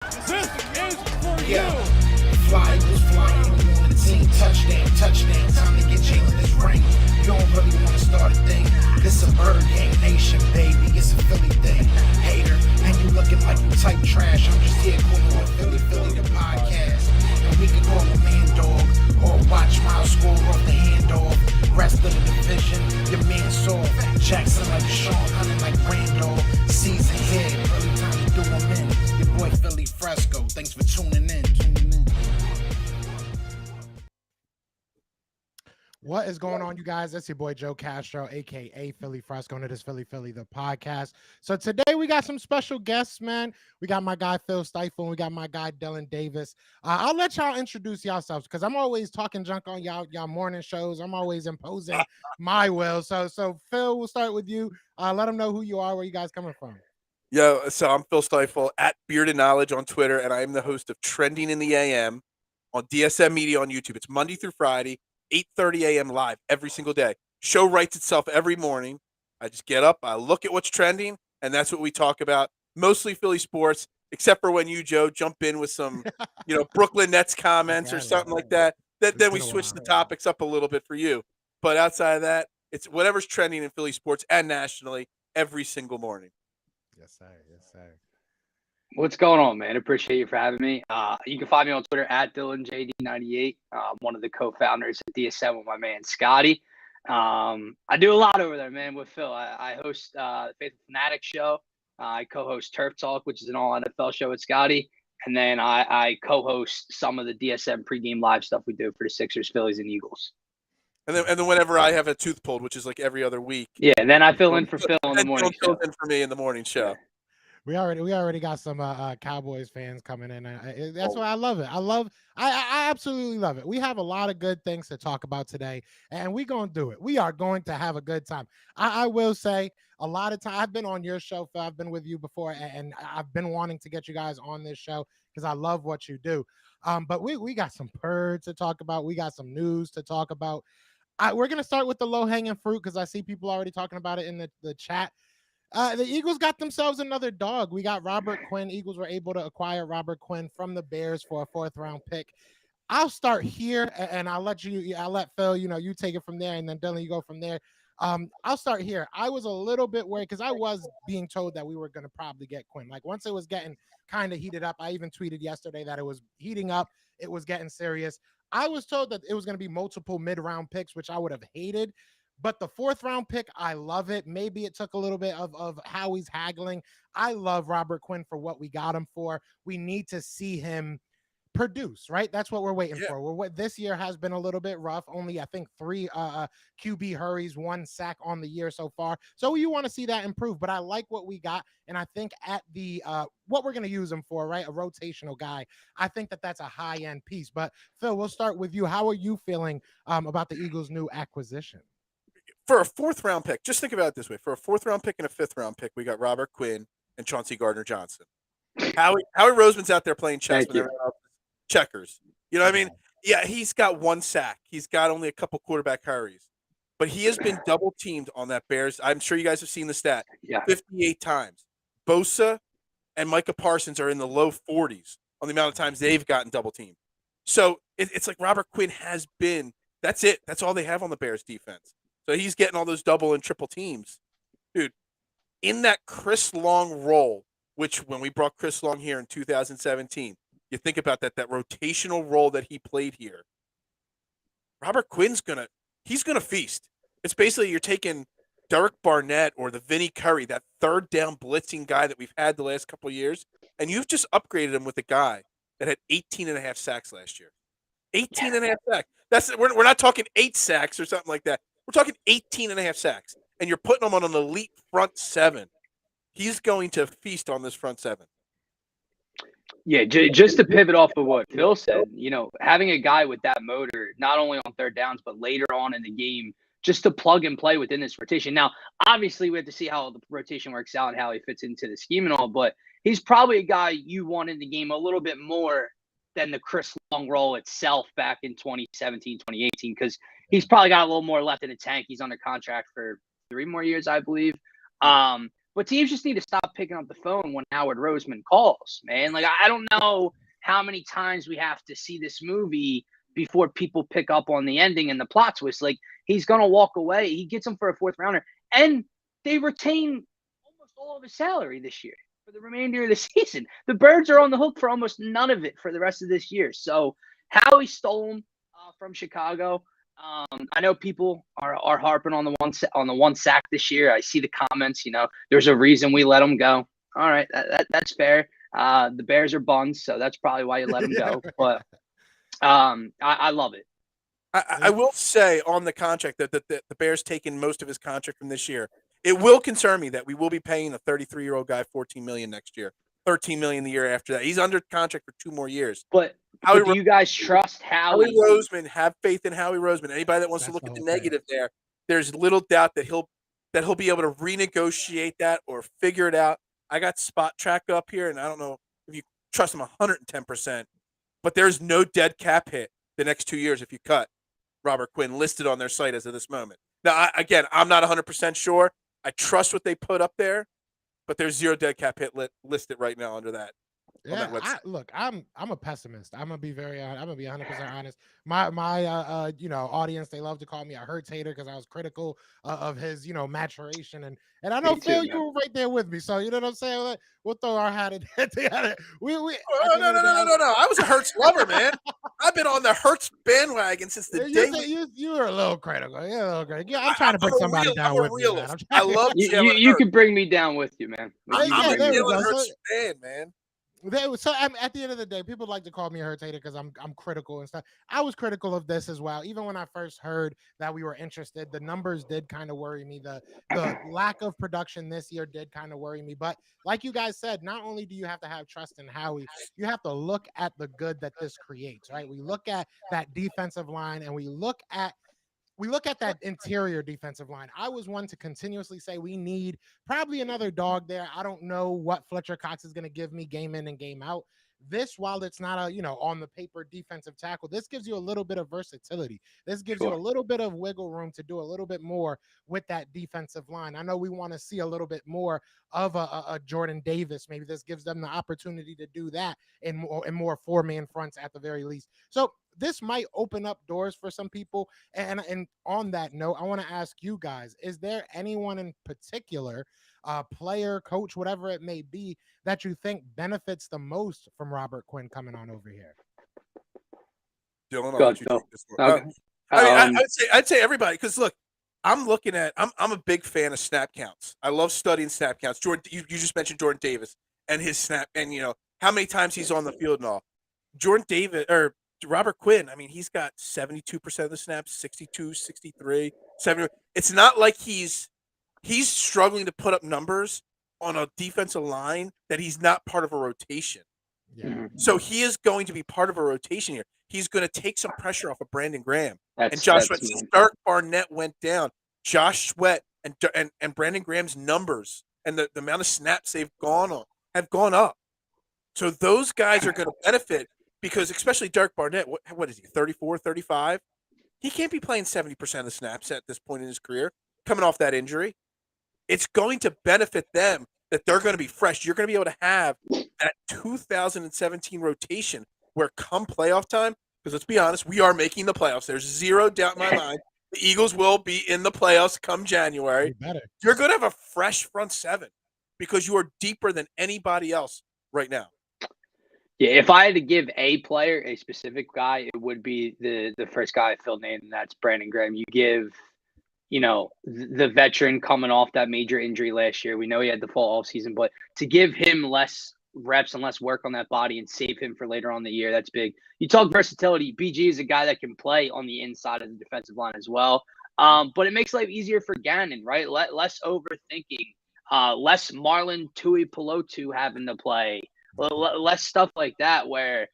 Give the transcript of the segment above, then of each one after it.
This is for Yeah. you. Fly was flying on the team. Touchdown. Time to get Jalen this ring. You don't really want to start a thing. This a bird gang nation, baby. It's a Philly thing. Hater, and you looking like you type trash. I'm just here calling with Philly the podcast. And we can call a man dog or watch Miles score off the handoff. Rest of the division, your man saw Jackson like Sean, hunting like Randolph. Season here, really time to do them in. Your boy Philly Fresco. Thanks for tuning in. What is going on, you guys? That's your boy Joe Castro, aka Philly Fresco, and it is Philly the podcast. So today we got some special guests, man. We got my guy Phil Stifle, and we got my guy Dillard Davis. I'll let y'all introduce yourselves because I'm always talking junk on y'all morning shows. I'm always imposing my will. So Phil, we'll start with you. Let them know who you are, where you guys coming from. Yo, so I'm Phil Stifle at Bearded Knowledge on Twitter, and I am the host of Trending in the AM on DSM Media on YouTube. It's Monday through Friday, 8:30 a.m. live every single day. Show writes itself every morning. I just get up, I look at what's trending, and that's what we talk about. Mostly Philly sports, except for when you, Joe, jump in with some, Brooklyn Nets comments or something like that. Then we switch the topics up a little bit for you. But outside of that, it's whatever's trending in Philly sports and nationally every single morning. Yes, sir. Yes, sir. What's going on, man? Appreciate you for having me. You can find me on Twitter at DillardJD98. One of the co-founders at DSM with my man Scotty. I do a lot over there, man, with Phil. I host the Faithful Fanatic show. I co-host Turf Talk, which is an all NFL show with Scotty. And then I co-host some of the DSM pregame live stuff we do for the Sixers, Phillies, and Eagles. And then whenever I have a tooth pulled, which is like every other week. Yeah, and then I fill in for Phil in the morning show. In for me in the morning show. Yeah. We already got some Cowboys fans coming in. That's why I love it. I absolutely love it. We have a lot of good things to talk about today, and we're going to do it. We are going to have a good time. I will say a lot of time I've been on your show, Phil. I've been with you before, and I've been wanting to get you guys on this show because I love what you do. But we got some birds to talk about. We got some news to talk about. We're going to start with the low-hanging fruit because I see people already talking about it in the chat. The Eagles got themselves another dog. We got Robert Quinn. Eagles were able to acquire Robert Quinn from the Bears for a 4th-round pick. I'll start here, and I'll let Phil, you take it from there, and then Dylan, you go from there. I'll start here. I was a little bit worried because I was being told that we were going to probably get Quinn. Like once it was getting kind of heated up, I even tweeted yesterday that it was heating up. It was getting serious. I was told that it was going to be multiple mid-round picks, which I would have hated. But the 4th-round pick, I love it. Maybe it took a little bit of how he's haggling. I love Robert Quinn for what we got him for. We need to see him produce, right? That's what we're waiting for. This year has been a little bit rough. Only, I think, 3 QB hurries, 1 sack on the year so far. So you want to see that improve. But I like what we got. And I think at the what we're going to use him for, right? A rotational guy. I think that's a high-end piece. But, Phil, we'll start with you. How are you feeling about the Eagles' new acquisition? For a 4th-round pick, just think about it this way. For a 4th-round pick and a 5th-round pick, we got Robert Quinn and Chauncey Gardner-Johnson. Howie Roseman's out there playing chess with everyone else. Checkers. You know what I mean? Yeah, he's got 1 sack. He's got only a couple quarterback hurries. But he has been double-teamed on that Bears. I'm sure you guys have seen the stat. 58 times. Bosa and Micah Parsons are in the low 40s on the amount of times they've gotten double-teamed. So it's like Robert Quinn has been – that's it. That's all they have on the Bears defense. So he's getting all those double and triple teams. Dude, in that Chris Long role, which when we brought Chris Long here in 2017, you think about that rotational role that he played here. Robert Quinn's he's gonna feast. It's basically you're taking Derek Barnett or the Vinny Curry, that 3rd down blitzing guy that we've had the last couple of years, and you've just upgraded him with a guy that had 18.5 sacks last year. 18.5 sacks. We're not talking 8 sacks or something like that. We're talking 18.5 sacks, and you're putting him on an elite front 7. He's going to feast on this front 7. Yeah, just to pivot off of what Phil said, having a guy with that motor, not only on 3rd downs, but later on in the game, just to plug and play within this rotation. Now, obviously, we have to see how the rotation works out and how he fits into the scheme and all, but he's probably a guy you want in the game a little bit more than the Chris Long role itself back in 2017, 2018, because he's probably got a little more left in the tank. He's under contract for 3 more years, I believe. But teams just need to stop picking up the phone when Howard Roseman calls, man. Like, I don't know how many times we have to see this movie before people pick up on the ending and the plot twist. Like, he's going to walk away. He gets him for a fourth rounder. And they retain almost all of his salary this year for the remainder of the season. The Birds are on the hook for almost none of it for the rest of this year. So Howie stole him from Chicago. I know people are harping on the one sack this year. I see the comments. There's a reason we let him go. All right, that's fair. The Bears are buns, so that's probably why you let him go. But I love it. I will say on the contract that the Bears taking most of his contract from this year. It will concern me that we will be paying a 33-year-old guy $14 million next year, $13 million the year after that. He's under contract for 2 more years. But do you guys trust Howie? Howie Roseman, have faith in Howie Roseman. Anybody that wants to look at the negative there, there's little doubt that he'll be able to renegotiate that or figure it out. I got Spot Track up here, and I don't know if you trust him 110%, but there's no dead cap hit the next 2 years if you cut Robert Quinn listed on their site as of this moment. Now, I'm not 100% sure. I trust what they put up there, but there's 0 dead cap hit listed right now under that. Yeah, look, I'm a pessimist. I'm gonna be 100% honest. My audience, they love to call me a Hurts hater because I was critical of his maturation, and I know Phil, you were right there with me. So you know what I'm saying? We'll throw our hat in together. No. I was a Hurts lover, man. I've been on the Hurts bandwagon since the day. You were a little critical. You're a little critical. Yeah, I'm trying to bring somebody down with me, man. I love you could bring me down with you, man. I'm a Jalen Hurts fan, man. So at the end of the day, people like to call me a Hurts hater because I'm critical and stuff. I was critical of this as well. Even when I first heard that we were interested, the numbers did kind of worry me. The lack of production this year did kind of worry me. But like you guys said, not only do you have to have trust in Howie, you have to look at the good that this creates, right? We look at that defensive line and we look at that interior defensive line. I was one to continuously say we need probably another dog there. I don't know what Fletcher Cox is going to give me game in and game out. This, while it's not a, on the paper defensive tackle, this gives you a little bit of versatility. This gives you a little bit of wiggle room to do a little bit more with that defensive line. I know we want to see a little bit more of a Jordan Davis. Maybe this gives them the opportunity to do that in more four-man fronts at the very least. So this might open up doors for some people. And on that note, I want to ask you guys, is there anyone in particular, player, coach, whatever it may be, that you think benefits the most from Robert Quinn coming on over here? Dylan, I'll let you take this one. I'd say everybody, because look, I'm a big fan of snap counts. I love studying snap counts. Jordan, you just mentioned Jordan Davis and his snap, and how many times he's on the field and all. Jordan Davis or Robert Quinn, I mean, he's got 72% of the snaps, 62, 63, 70. It's not like he's struggling to put up numbers on a defensive line that he's not part of a rotation. Yeah. So he is going to be part of a rotation here. He's going to take some pressure off of Brandon Graham and Josh Sweat. Since Dirk Barnett went down, Josh Sweat and Brandon Graham's numbers and the amount of snaps they've gone up. So those guys are going to benefit. Because especially Dirk Barnett, what is he, 34, 35? He can't be playing 70% of the snaps at this point in his career, coming off that injury. It's going to benefit them that they're going to be fresh. You're going to be able to have that 2017 rotation where come playoff time, because let's be honest, we are making the playoffs. There's 0 doubt in my mind. The Eagles will be in the playoffs come January. You're going to have a fresh front seven because you are deeper than anybody else right now. Yeah, if I had to give a player, a specific guy, it would be the first guy Phil named, and that's Brandon Graham. You give, the veteran coming off that major injury last year. We know he had the full offseason, but to give him less reps and less work on that body and save him for later on in the year, that's big. You talk versatility. BG is a guy that can play on the inside of the defensive line as well. But it makes life easier for Gannon, right? Less overthinking, less Marlon Tuipulotu having to play. Less stuff like that where,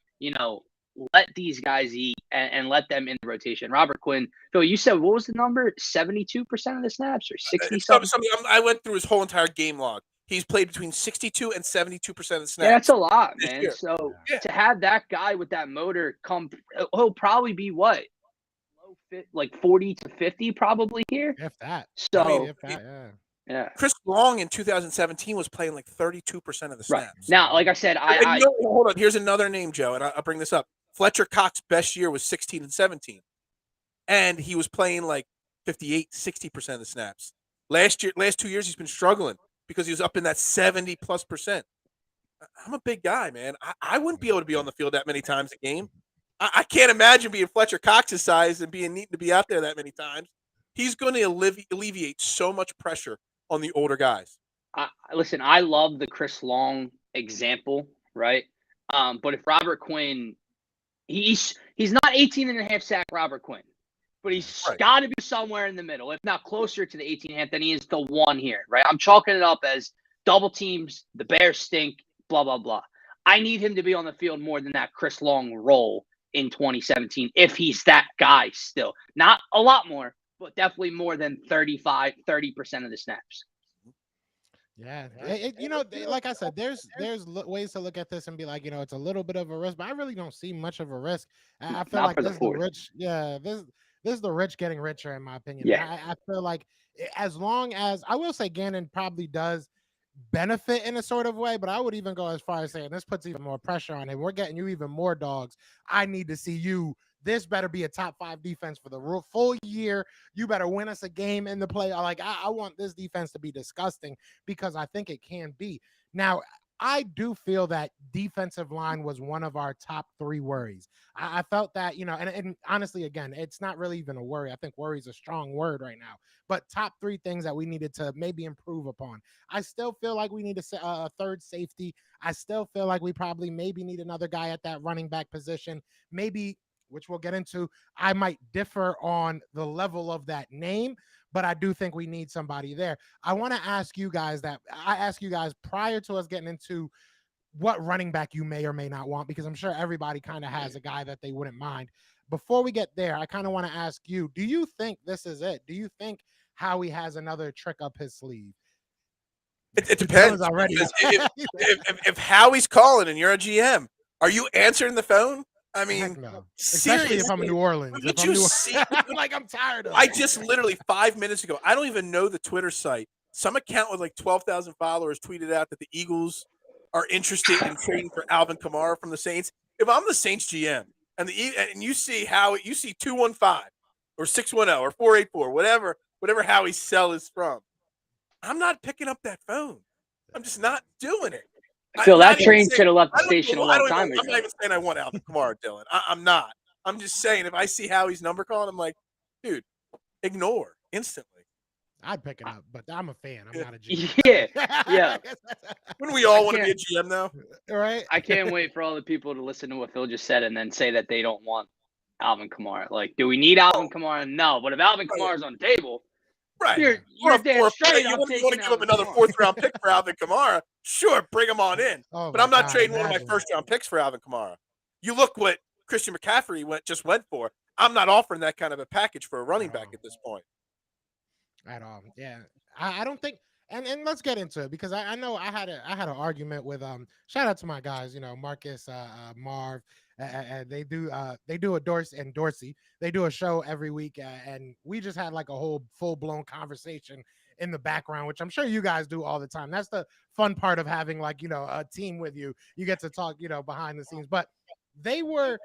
let these guys eat and let them in the rotation. Robert Quinn, Phil, you said, what was the number? 72% of the snaps or 60 something? I went through his whole entire game log. He's played between 62 and 72% of the snaps. Yeah, that's a lot, man. So to have that guy with that motor he'll probably be what? Like 40 to 50 probably here. If that. So yeah. Yeah. Chris Long in 2017 was playing like 32% of the Right. snaps. Now, like I said, Hold on. Here's another name, Joe, and I'll bring this up. Fletcher Cox's best year was 16 and 17, and he was playing like 58, 60% of the snaps. Last 2 years, he's been struggling because he was up in that 70+%. I'm a big guy, man. I wouldn't be able to be on the field that many times a game. I can't imagine being Fletcher Cox's size and being needing to be out there that many times. He's going to alleviate so much pressure on the older guys. Listen, I love the Chris Long example, right? But if Robert Quinn, he's not 18 and a half sack Robert Quinn, but he's got to be somewhere in the middle, if not closer to the 18 and a half than he is the one here, right? I'm chalking it up as double teams, the Bears stink, blah, blah, blah. I need him to be on the field more than that Chris Long role in 2017 if he's that guy still. Not a lot more, but definitely more than 30% of the snaps. Yeah, like I said, there's ways to look at this and be like, it's a little bit of a risk, but I really don't see much of a risk. I feel like this is the rich. Yeah, this is the rich getting richer, in my opinion. Yeah. I feel like as long as I will say Gannon probably does benefit in a sort of way, but I would even go as far as saying this puts even more pressure on him. We're getting you even more dogs. I need to see you. This better be a top 5 defense for the full year. You better win us a game in the play. Like I want this defense to be disgusting because I think it can be. Now, I do feel that defensive line was one of our top 3 worries. I felt that, and honestly, again, it's not really even a worry. I think worry is a strong word right now, but top 3 things that we needed to maybe improve upon. I still feel like we need a third safety. I still feel like we probably maybe need another guy at that running back position, maybe, which we'll get into. I might differ on the level of that name, but I do think we need somebody there. I want to ask you guys prior to us getting into what running back you may or may not want, because I'm sure everybody kind of has a guy that they wouldn't mind. Before we get there, I kind of want to ask you, do you think this is it? Do you think Howie has another trick up his sleeve? It depends. Already. If Howie's calling and you're a GM, are you answering the phone? I mean, no. Especially if I'm in New Orleans. Like I'm tired of it. I just literally 5 minutes ago, I don't even know the Twitter site. Some account with like 12,000 followers tweeted out that the Eagles are interested in trading for Alvin Kamara from the Saints. If I'm the Saints GM and you see Howie, you see 215 or 610 or 484, whatever Howie's cell is from, I'm not picking up that phone. I'm just not doing it. Phil, that train should have left the station a long time ago. I'm not even saying I want Alvin Kamara, Dylan. I'm not. I'm just saying if I see Howie's number calling, I'm like, dude, ignore instantly. I'd pick it up, but I'm a fan. I'm not a GM. Yeah. Wouldn't we all want to be a GM now? Right? I can't wait for all the people to listen to what Phil just said and then say that they don't want Alvin Kamara. Like, do we need Alvin Kamara? No. But if Alvin Kamara's on the table, right? You're damn straight. You want to give up another 4th-round pick for Alvin Kamara? Sure, bring him on in. But I'm not trading one of my 1st-round picks for Alvin Kamara. You look what Christian McCaffrey just went for. I'm not offering that kind of a package for a running back at this point. At all. Yeah. I don't think, and let's get into it, because I know I had an argument with shout out to my guys, Marcus, Marv. They do a Dorsey. They do a show every week, and we just had like a whole full-blown conversation in the background, which I'm sure you guys do all the time. That's the fun part of having like, a team with you. You get to talk, behind the scenes. But they were,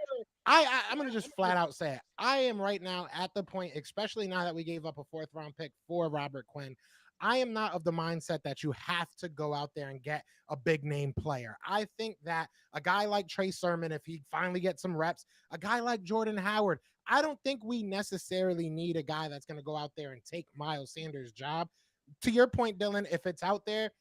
I'm going to just flat out say it. I am right now at the point, especially now that we gave up a 4th-round pick for Robert Quinn, I am not of the mindset that you have to go out there and get a big name player. I think that a guy like Trey Sermon, if he finally gets some reps, a guy like Jordan Howard, I don't think we necessarily need a guy that's going to go out there and take Miles Sanders' job. To your point, Dylan, if it's out there,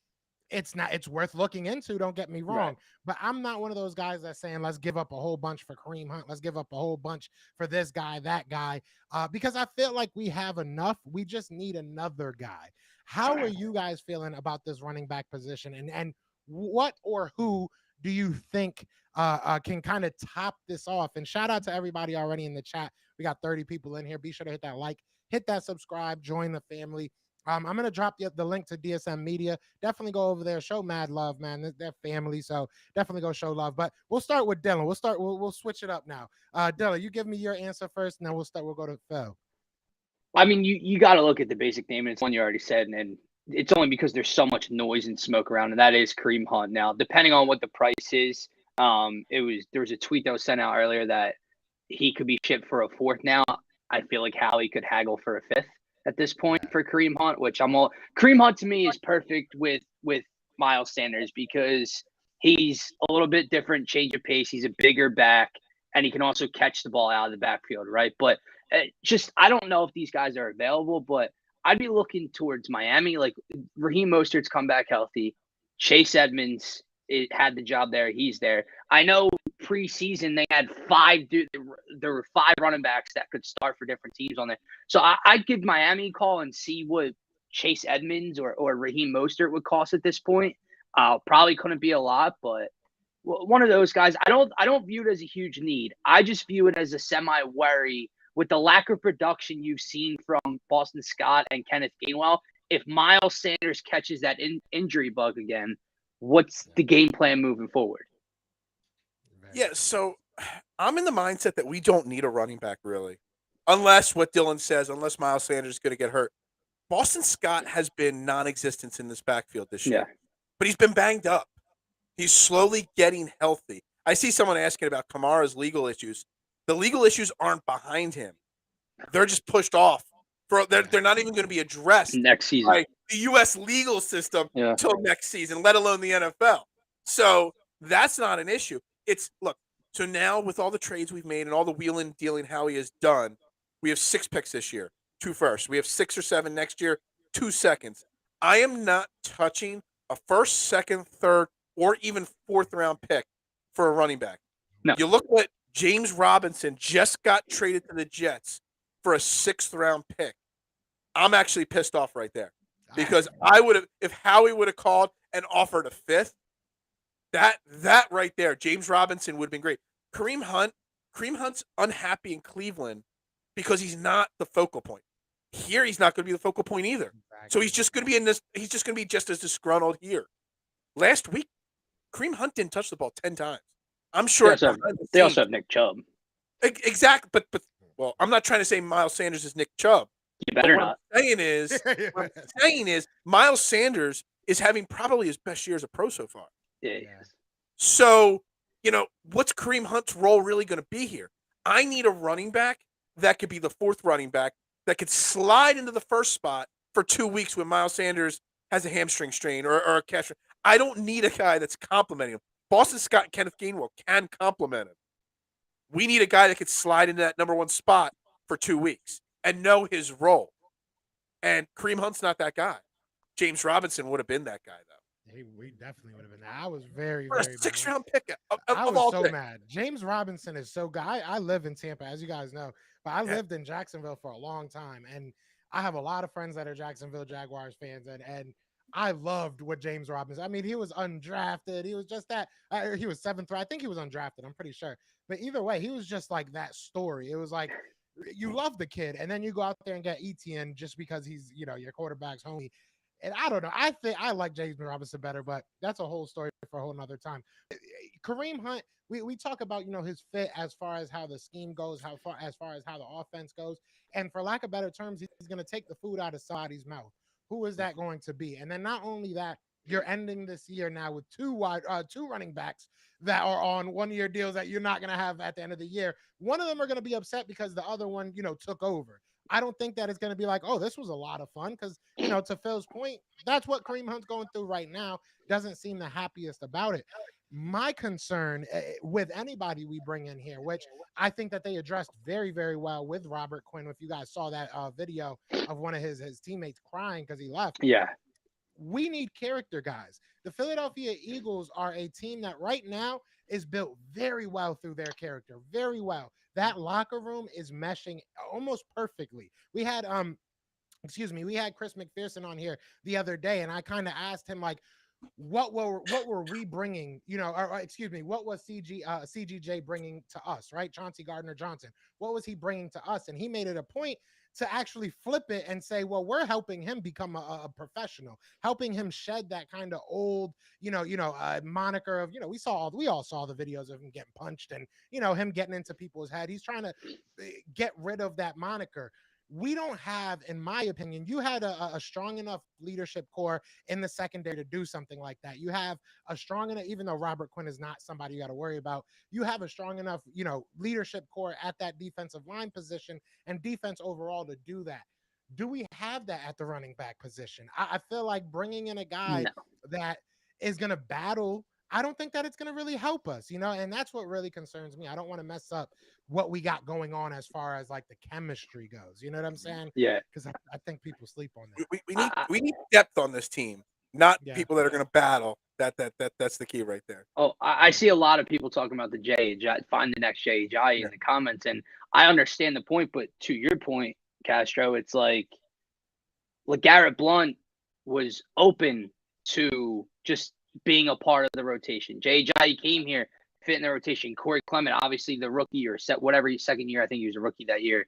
it's worth looking into. Don't get me wrong, right. But I'm not one of those guys that's saying, let's give up a whole bunch for Kareem Hunt. Let's give up a whole bunch for this guy, that guy, because I feel like we have enough. We just need another guy. How are you guys feeling about this running back position, and what or who do you think can kind of top this off? And shout out to everybody already in the chat. We got 30 people in here. Be sure to hit that like, hit that subscribe, join the family. I'm going to drop the link to DSM Media. Definitely go over there. Show mad love, man. They're family, so definitely go show love. But we'll start with Dylan. We'll switch it up now. Dylan, you give me your answer first, and then we'll go to Phil. I mean, you got to look at the basic name, and it's one you already said, and it's only because there's so much noise and smoke around, and that is Kareem Hunt. Now, depending on what the price is, there was a tweet that was sent out earlier that he could be shipped for a fourth now. I feel like Howie could haggle for a fifth at this point for Kareem Hunt, which Kareem Hunt to me is perfect with Miles Sanders because he's a little bit different, change of pace. He's a bigger back, and he can also catch the ball out of the backfield, right? But I don't know if these guys are available, but I'd be looking towards Miami. Like Raheem Mostert's come back healthy. Chase Edmonds had the job there. He's there. I know preseason they had there were 5 running backs that could start for different teams on there. So I'd give Miami a call and see what Chase Edmonds or Raheem Mostert would cost at this point. Probably couldn't be a lot, but one of those guys. I don't view it as a huge need. I just view it as a semi-worry with the lack of production you've seen from Boston Scott and Kenneth Gainwell. If Miles Sanders catches that injury bug again, what's the game plan moving forward? Yeah, so I'm in the mindset that we don't need a running back really, unless what Dylan says, unless Miles Sanders is going to get hurt. Boston Scott has been non-existent in this backfield this year, but he's been banged up. He's slowly getting healthy. I see someone asking about Kamara's legal issues. The legal issues aren't behind him. They're just pushed off. They're not even going to be addressed next season by the U.S. legal system until next season, let alone the NFL. So that's not an issue. So now with all the trades we've made and all the wheeling dealing Howie has done, we have 6 picks this year, 2 firsts. We have 6 or 7 next year, 2 seconds. I am not touching a first, second, third, or even 4th round pick for a running back. No. You look at James Robinson just got traded to the Jets for a 6th round pick. I'm actually pissed off right there because I would have, if Howie would have called and offered a 5th, that right there, James Robinson would have been great. Kareem Hunt's unhappy in Cleveland because he's not the focal point. Here, he's not going to be the focal point either. So he's just going to be he's just going to be just as disgruntled here. Last week, Kareem Hunt didn't touch the ball 10 times. I'm sure they also have Nick Chubb. Exactly, but well, I'm not trying to say Miles Sanders is Nick Chubb. You better not. What I'm saying is Miles Sanders is having probably his best year as a pro so far. Yeah. So, what's Kareem Hunt's role really going to be here? I need a running back that could be the 4th running back that could slide into the first spot for 2 weeks when Miles Sanders has a hamstring strain or a catcher. I don't need a guy that's complimenting him. Boston Scott and Kenneth Gainwell can compliment him. We need a guy that could slide into that number 1 spot for 2 weeks and know his role. And Kareem Hunt's not that guy. James Robinson would have been that guy, though. We definitely would have been. I was very, for very a 6th round pick. I was so mad. James Robinson is so good. I live in Tampa, as you guys know, but I lived in Jacksonville for a long time, and I have a lot of friends that are Jacksonville Jaguars fans, and I loved what James Robinson. I mean, he was undrafted. He was just that. He was 7th. I think he was undrafted. I'm pretty sure. But either way, he was just like that story. It was like you love the kid, and then you go out there and get Etienne just because he's your quarterback's homie. And I don't know. I think I like James Robinson better, but that's a whole story for a whole nother time. Kareem Hunt, we talk about his fit as far as how the scheme goes, as far as how the offense goes, and for lack of better terms, he's going to take the food out of somebody's mouth. Who is that going to be? And then not only that, you're ending this year now with 2 running backs that are on 1-year deals that you're not going to have at the end of the year. One of them are going to be upset because the other one, took over. I don't think that it's going to be like, oh, this was a lot of fun because, to Phil's point, that's what Kareem Hunt's going through right now. Doesn't seem the happiest about it. My concern with anybody we bring in here, which I think that they addressed very, very well with Robert Quinn. If you guys saw that video of one of his teammates crying because he left. Yeah. We need character guys. The Philadelphia Eagles are a team that right now is built very well through their character, very well. That locker room is meshing almost perfectly. We had Chris McPherson on here the other day, and I kind of asked him like, what were we bringing? What was CGJ bringing to us? Right, Chauncey Gardner-Johnson. What was he bringing to us? And he made it a point to actually flip it and say, well, we're helping him become a professional, helping him shed that kind of old, moniker of, we all saw the videos of him getting punched and, him getting into people's head. He's trying to get rid of that moniker. we don't have, in my opinion, you had a strong enough leadership core in the secondary to do something like that. You have a strong enough, even though Robert Quinn is not somebody you got to worry about, you have a strong enough, leadership core at that defensive line position and defense overall to do that. Do we have that at the running back position? I feel like bringing in a guy No. that is going to battle, I don't think that it's going to really help us, and that's what really concerns me. I don't want to mess up what we got going on as far as like the chemistry goes. You know what I'm saying? Yeah. Because I think people sleep on that. We need depth on this team, not Yeah. people that are going to battle. That's the key right there. Oh, I see a lot of people talking about the J.H. Find the next J.H. in the comments, and I understand the point. But to your point, Castro, it's like LeGarrette Blount was open to just being a part of the rotation. J.J. came here, fit in the rotation. Corey Clement, obviously the rookie or whatever second year, I think he was a rookie that year.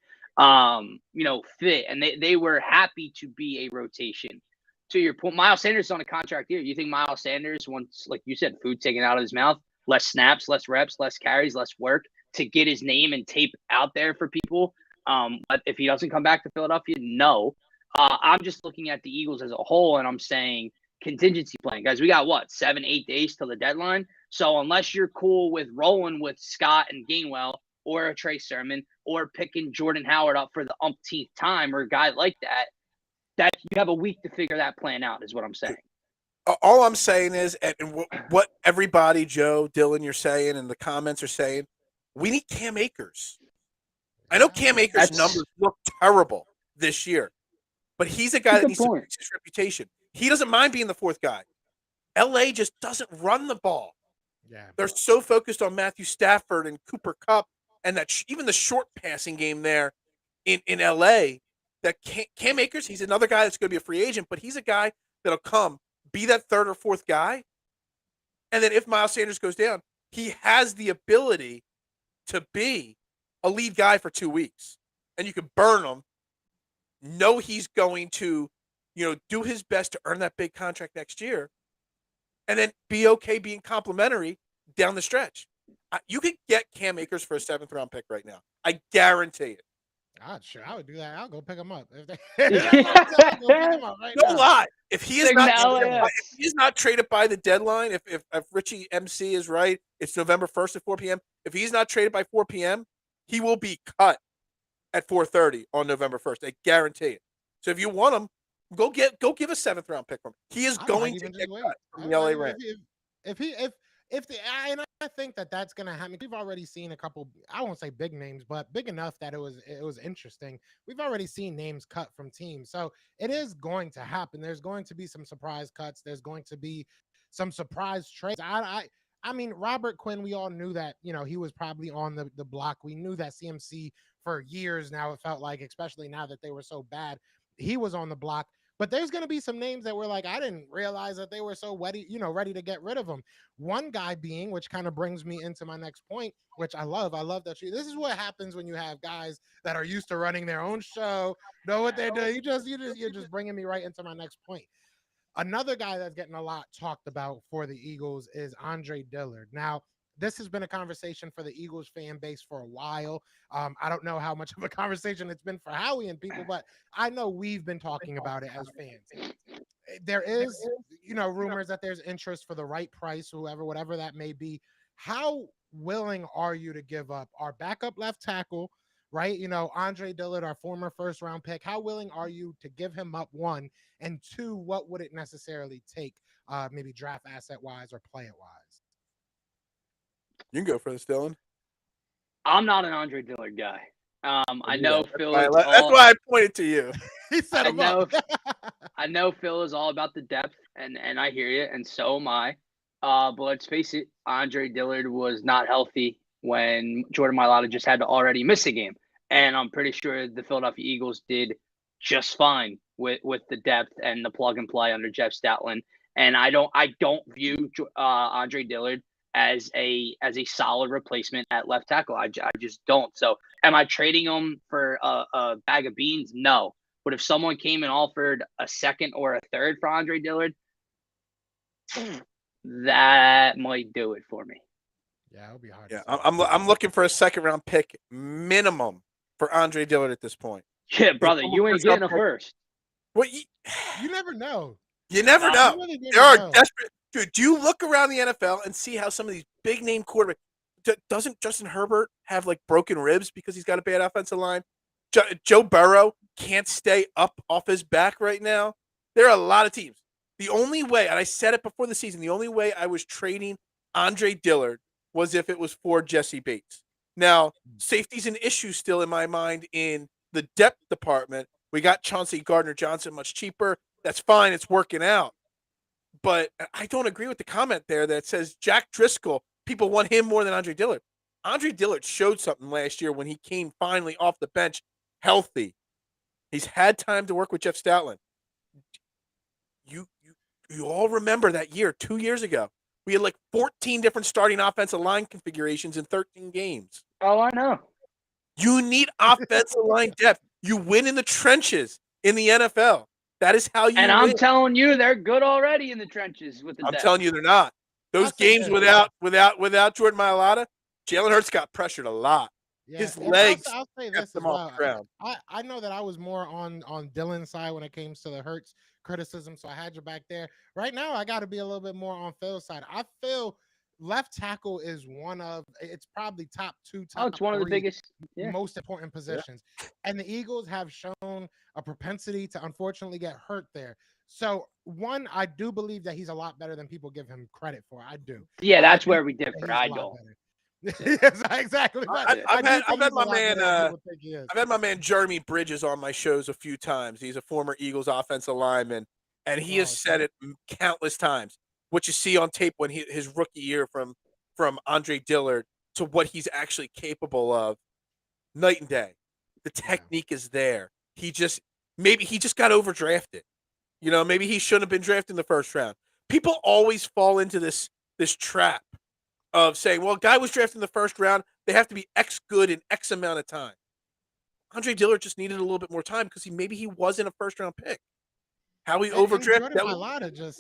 Fit, and they were happy to be a rotation. To your point, Miles Sanders is on a contract here. You think Miles Sanders wants, like you said, food taken out of his mouth, less snaps, less reps, less carries, less work to get his name and tape out there for people? But if he doesn't come back to Philadelphia, no. I'm just looking at the Eagles as a whole, and I'm saying contingency plan. Guys, we got, 7-8 days till the deadline? So unless you're cool with rolling with Scott and Gainwell or a Trey Sermon or picking Jordan Howard up for the umpteenth time or a guy like that you have a week to figure that plan out is what I'm saying. All I'm saying is, and what everybody, Joe, Dylan, you're saying, and the comments are saying, we need Cam Akers. I know Cam Akers' numbers look terrible this year, but he's a guy that needs to fix his reputation. He doesn't mind being the fourth guy. LA just doesn't run the ball. Yeah, they're so focused on Matthew Stafford and Cooper Kupp and that even the short passing game there in LA. That Cam Akers, he's another guy that's going to be a free agent, but he's a guy that'll come, be that third or fourth guy. And then if Miles Sanders goes down, he has the ability to be a lead guy for 2 weeks. And you can burn him, know he's going to, do his best to earn that big contract next year, and then be okay being complimentary down the stretch. You could get Cam Akers for a 7th-round pick right now. I guarantee it. I would do that. I'll go pick him up. If No lie. If he is not traded by the deadline, if Richie MC is right, it's November 1st at 4 p.m. If he's not traded by 4 p.m., he will be cut at 4:30 on November 1st. I guarantee it. So if you want him, go give a 7th-round pick from him. He is going to get cut from the LA Rams. And I think that's going to happen. We've already seen a couple, I won't say big names, but big enough that it was interesting. We've already seen names cut from teams. So it is going to happen. There's going to be some surprise cuts. There's going to be some surprise trades. I mean, Robert Quinn, we all knew that, he was probably on the block. We knew that CMC for years now, it felt like, especially now that they were so bad, he was on the block. But there's going to be some names that were like, I didn't realize that they were so ready to get rid of them. One guy being, which kind of brings me into my next point, which I love that this is what happens when you have guys that are used to running their own show, know what they're doing. You're just bringing me right into my next point. Another guy that's getting a lot talked about for the Eagles is Andre Dillard. Now, this has been a conversation for the Eagles fan base for a while. I don't know how much of a conversation it's been for Howie and people, but I know we've been talking about it as fans. There is, rumors that there's interest for the right price, whatever that may be. How willing are you to give up our backup left tackle, right? Andre Dillard, our former 1st-round pick. How willing are you to give him up, 1? And 2, what would it necessarily take, maybe draft asset-wise or play-it-wise? You can go for this, Dylan. I'm not an Andre Dillard guy. I know Phil. That's why I pointed to you. He said I know Phil is all about the depth, and I hear you, and so am I. But let's face it, Andre Dillard was not healthy when Jordan Mailata just had to already miss a game, and I'm pretty sure the Philadelphia Eagles did just fine with the depth and the plug and play under Jeff Stoutland. And I don't view Andre Dillard as a solid replacement at left tackle. I just don't. So am I trading him for a bag of beans? No. But if someone came and offered a 2nd or a 3rd for Andre Dillard, that might do it for me. Yeah, it'll be hard. Yeah, I'm looking for a 2nd-round pick minimum for Andre Dillard at this point. Yeah, brother, you ain't getting a first. What You never know. you never No, know. You really never There are know. desperate. Dude, do you look around the NFL and see how some of these big name quarterbacks? Doesn't Justin Herbert have like broken ribs because he's got a bad offensive line? Joe Burrow can't stay up off his back right now. There are a lot of teams. The only way, and I said it before the season, the only way I was trading Andre Dillard was if it was for Jesse Bates. Now, safety's an issue still in my mind in the depth department. We got Chauncey Gardner-Johnson much cheaper. That's fine. It's working out. But I don't agree with the comment there that says Jack Driscoll, people want him more than Andre Dillard. Andre Dillard showed something last year when he came finally off the bench healthy. He's had time to work with Jeff Stoutland. You all remember that year, 2 years ago. We had like 14 different starting offensive line configurations in 13 games. Oh, I know. You need offensive line depth. You win in the trenches in the NFL. That is how you And win. I'm telling you, they're good already in the trenches with the I'm depth. telling you, they're not. Those games without Jordan Mailata, Jalen Hurts got pressured a lot. Yeah. His And legs I'll say kept this as him off well. the ground. I know that I was more on Dylan's side when it came to the Hurts criticism, so I had you back there. Right now, I got to be a little bit more on Phil's side. I feel left tackle is it's probably top two, top it's one of the three biggest, most important positions. And the Eagles have shown a propensity to unfortunately get hurt there. So, one, I do believe that he's a lot better than people give him credit for. I do. Yeah, that's do where we think that differ. he's a I lot don't. better. Yes, exactly. I've had my man. I've I've had my man Jeremy Bridges on my shows a few times. He's a former Eagles offensive lineman, and he has said it countless times. What you see on tape when his rookie year from Andre Dillard to what he's actually capable of, night and day. The technique is there. Maybe he just got overdrafted. You know, maybe he shouldn't have been drafted in the first round. People always fall into this trap of saying, well, a guy was drafted in the first round. They have to be X good in X amount of time. Andre Dillard just needed a little bit more time because maybe he wasn't a first round pick. How he overdrafted. Jordan Mailata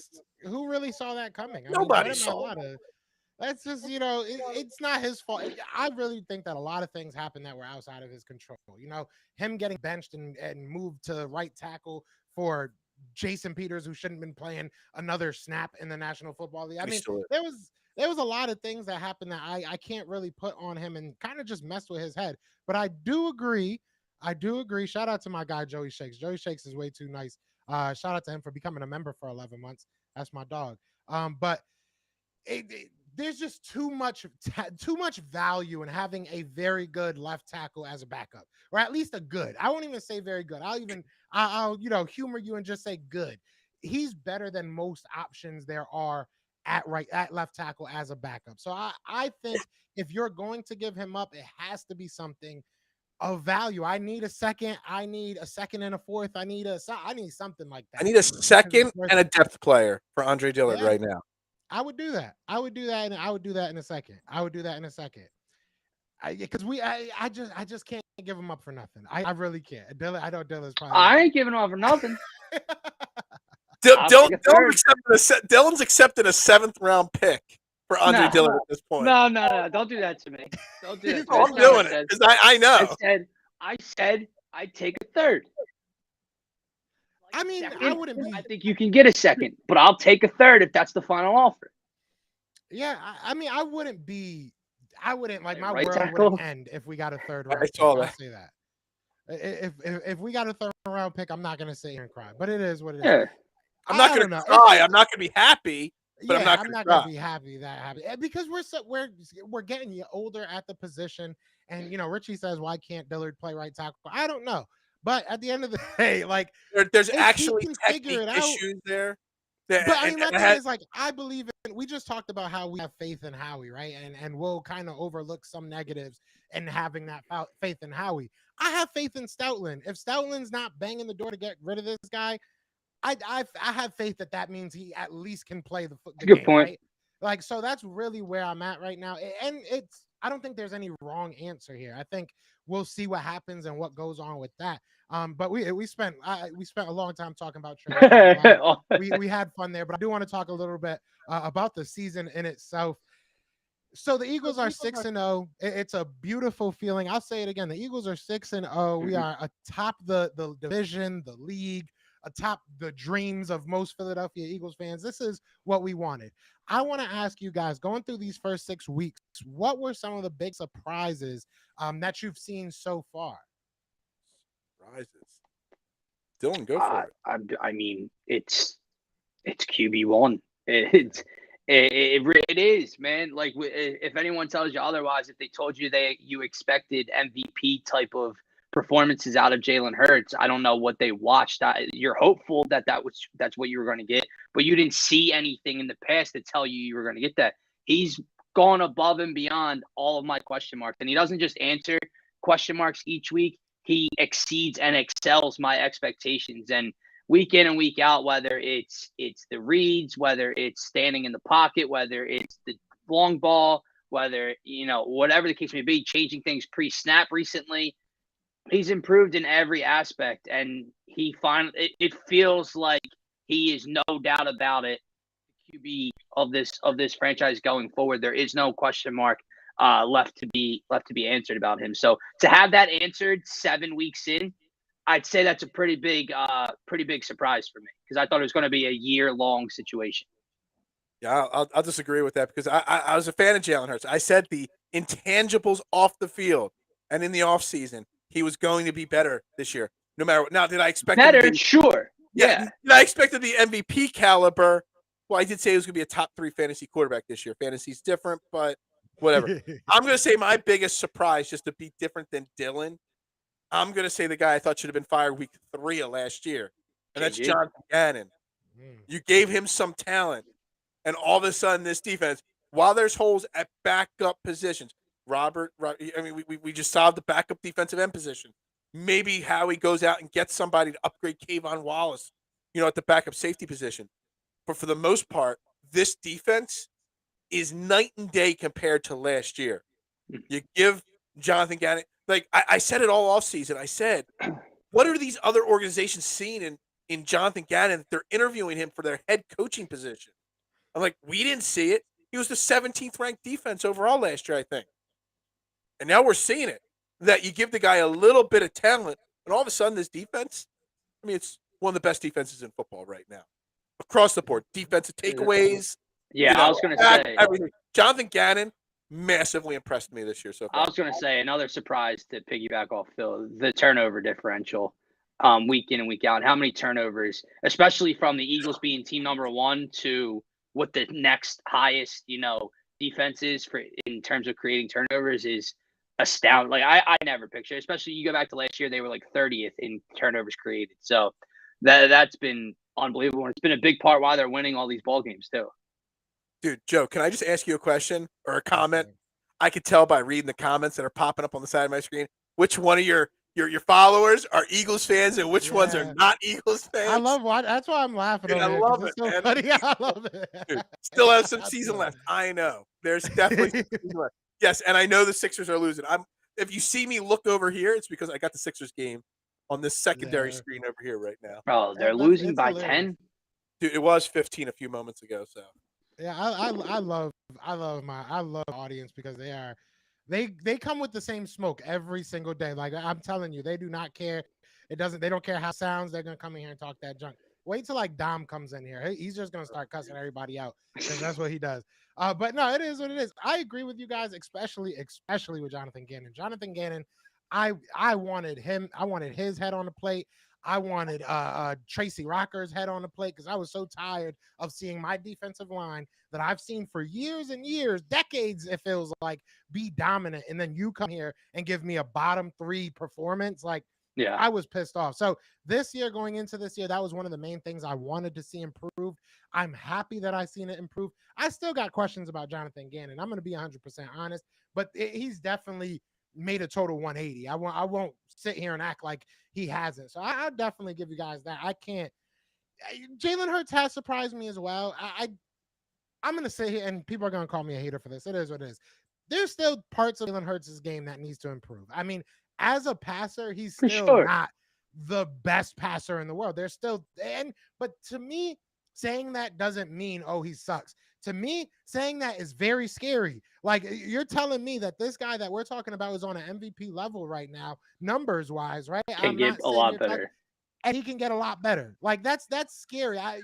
who really saw that coming? Nobody saw Mailata, that's just, it's not his fault. I really think that a lot of things happened that were outside of his control. Him getting benched and moved to right tackle for Jason Peters, who shouldn't have been playing another snap in the National Football League. There was a lot of things that happened that I can't really put on him and kind of just mess with his head. But I do agree. Shout out to my guy, Joey Shakes. Joey Shakes is way too nice. Shout out to him for becoming a member for 11 months. That's my dog. But there's just too much value in having a very good left tackle as a backup, or at least a good. I won't even say very good. I'll humor you and just say good. He's better than most options there are at left tackle as a backup. So I think if you're going to give him up, it has to be something of value. I need a second and a fourth. I need something like that. I need a second and a depth player for Andre Dillard right now. I would do that. And I would do that in a second. Because I just can't give him up for nothing. I really can't. I know Dillard's probably. I ain't giving him up for nothing. Dylan's accepted a 7th round pick for Andre Dillard at this point. No, don't do that to me. Don't do that. I'm doing it because I know. I said I'd take a third. I mean, second, I wouldn't be. I think you can get a second, but I'll take a third if that's the final offer. Yeah, I mean, I wouldn't like my right world tackle? wouldn't end if we got a third round. I saw pick. that. I'll say that. If we got a third round pick, I'm not gonna sit here and cry, but it is what it is. Yeah. I'm not going to cry. I'm not going to be happy, but I'm not going to be happy because we're getting older at the position, and Richie says, why can't Dillard play right tackle? I don't know, but at the end of the day, like there's actually technique issues there. But I mean, my thing is, like, I believe in. We just talked about how we have faith in Howie, right? And we'll kind of overlook some negatives in having that faith in Howie. I have faith in Stoutland. If Stoutland's not banging the door to get rid of this guy, I have faith that means he at least can play the Good game, point. right? Like, so that's really where I'm at right now. And I don't think there's any wrong answer here. I think we'll see what happens and what goes on with that. But we spent a long time talking about trade. We had fun there, but I do want to talk a little bit about the season in itself. So the Eagles are 6-0. It's a beautiful feeling. I'll say it again. The Eagles are 6-0. We are atop the division, the league, atop the dreams of most Philadelphia Eagles fans. This is what we wanted. I want to ask you guys, going through these first 6 weeks, what were some of the big surprises that you've seen so far? Surprises. Dylan, go for it. I mean, it's QB1. It is, man. Like, if anyone tells you otherwise, if they told you you expected MVP type of performances out of Jalen Hurts, I don't know what they watched. You're hopeful that's what you were going to get, but you didn't see anything in the past to tell you were going to get that. He's gone above and beyond all of my question marks, and he doesn't just answer question marks each week. He exceeds and excels my expectations, and week in and week out, whether it's the reads, whether it's standing in the pocket, whether it's the long ball, whether, whatever the case may be, changing things pre-snap recently, he's improved in every aspect. And it feels like he is, no doubt about it, QB of this franchise going forward. There is no question mark left to be answered about him. So to have that answered 7 weeks in, I'd say that's a pretty big surprise for me, because I thought it was going to be a year-long situation. Yeah, I'll disagree with that, because I was a fan of Jalen Hurts. I said the intangibles off the field and in the offseason, he was going to be better this year, no matter what. Now, did I expect better? Sure. Yeah. Did I expect to be MVP caliber? Well, I did say he was going to be a top 3 fantasy quarterback this year. Fantasy's different, but whatever. I'm going to say my biggest surprise, just to be different than Dylan, I'm going to say the guy I thought should have been fired week 3 of last year, and that's Jonathan Gannon. You gave him some talent, and all of a sudden this defense, while there's holes at backup positions, Robert, I mean, we just solved the backup defensive end position. Maybe Howie goes out and gets somebody to upgrade Kayvon Wallace, at the backup safety position. But for the most part, this defense is night and day compared to last year. You give Jonathan Gannon, like I said it all off season. I said, what are these other organizations seeing in Jonathan Gannon? They're interviewing him for their head coaching position. I'm like, we didn't see it. He was the 17th ranked defense overall last year, I think. And now we're seeing it, that you give the guy a little bit of talent, and all of a sudden this defense, I mean, it's one of the best defenses in football right now. Across the board, defensive takeaways. Yeah, I was going to say. Everything. Jonathan Gannon massively impressed me this year so far. I was going to say another surprise to piggyback off Phil, the turnover differential week in and week out. And how many turnovers, especially from the Eagles being team number 1 to what the next highest, defense is in terms of creating turnovers, is astounding. Like I never pictured, especially you go back to last year, they were like 30th in turnovers created. So that's been unbelievable. And it's been a big part why they're winning all these ball games too. Dude, Joe, can I just ask you a question or a comment? I could tell by reading the comments that are popping up on the side of my screen which one of your followers are Eagles fans and which ones are not Eagles fans. I love watching. That's why I'm laughing. Dude, I love it, so man. Funny. I love it. Dude, still have some season left. I know. There's definitely some season left. Yes, and I know the Sixers are losing. If you see me look over here, it's because I got the Sixers game on this secondary screen over here right now. Oh, they're losing by 10? Dude, it was 15 a few moments ago, so. Yeah, I love the audience, because they come with the same smoke every single day. Like, I'm telling you, they do not care. They don't care how it sounds. They're gonna come in here and talk that junk. Wait till like Dom comes in here. He's just gonna start cussing everybody out, because that's what he does. But no, it is what it is. I agree with you guys, especially with Jonathan Gannon. Jonathan Gannon, I wanted him. I wanted his head on the plate. I wanted Tracy Rocker's head on the plate, because I was so tired of seeing my defensive line that I've seen for years and years, decades, it feels like, be dominant. And then you come here and give me a bottom 3 performance. Like, yeah, I was pissed off. So this year, going into this year, that was one of the main things I wanted to see improved. I'm happy that I seen it improve. I still got questions about Jonathan Gannon. I'm going to be 100% honest, but he's definitely made a total 180. I won't sit here and act like he hasn't. So I'll definitely give you guys that. I can't. Jalen Hurts has surprised me as well. I'm going to sit here, and people are going to call me a hater for this. It is what it is. There's still parts of Jalen Hurts' game that needs to improve. I mean, as a passer, he's still not the best passer in the world. There's still, but to me, saying that doesn't mean, oh, he sucks. To me, saying that is very scary. Like, you're telling me that this guy that we're talking about is on an MVP level right now, numbers wise, right? Can I'm get not a sitting lot here talking, better. and he can get a lot better. Like, that's scary. I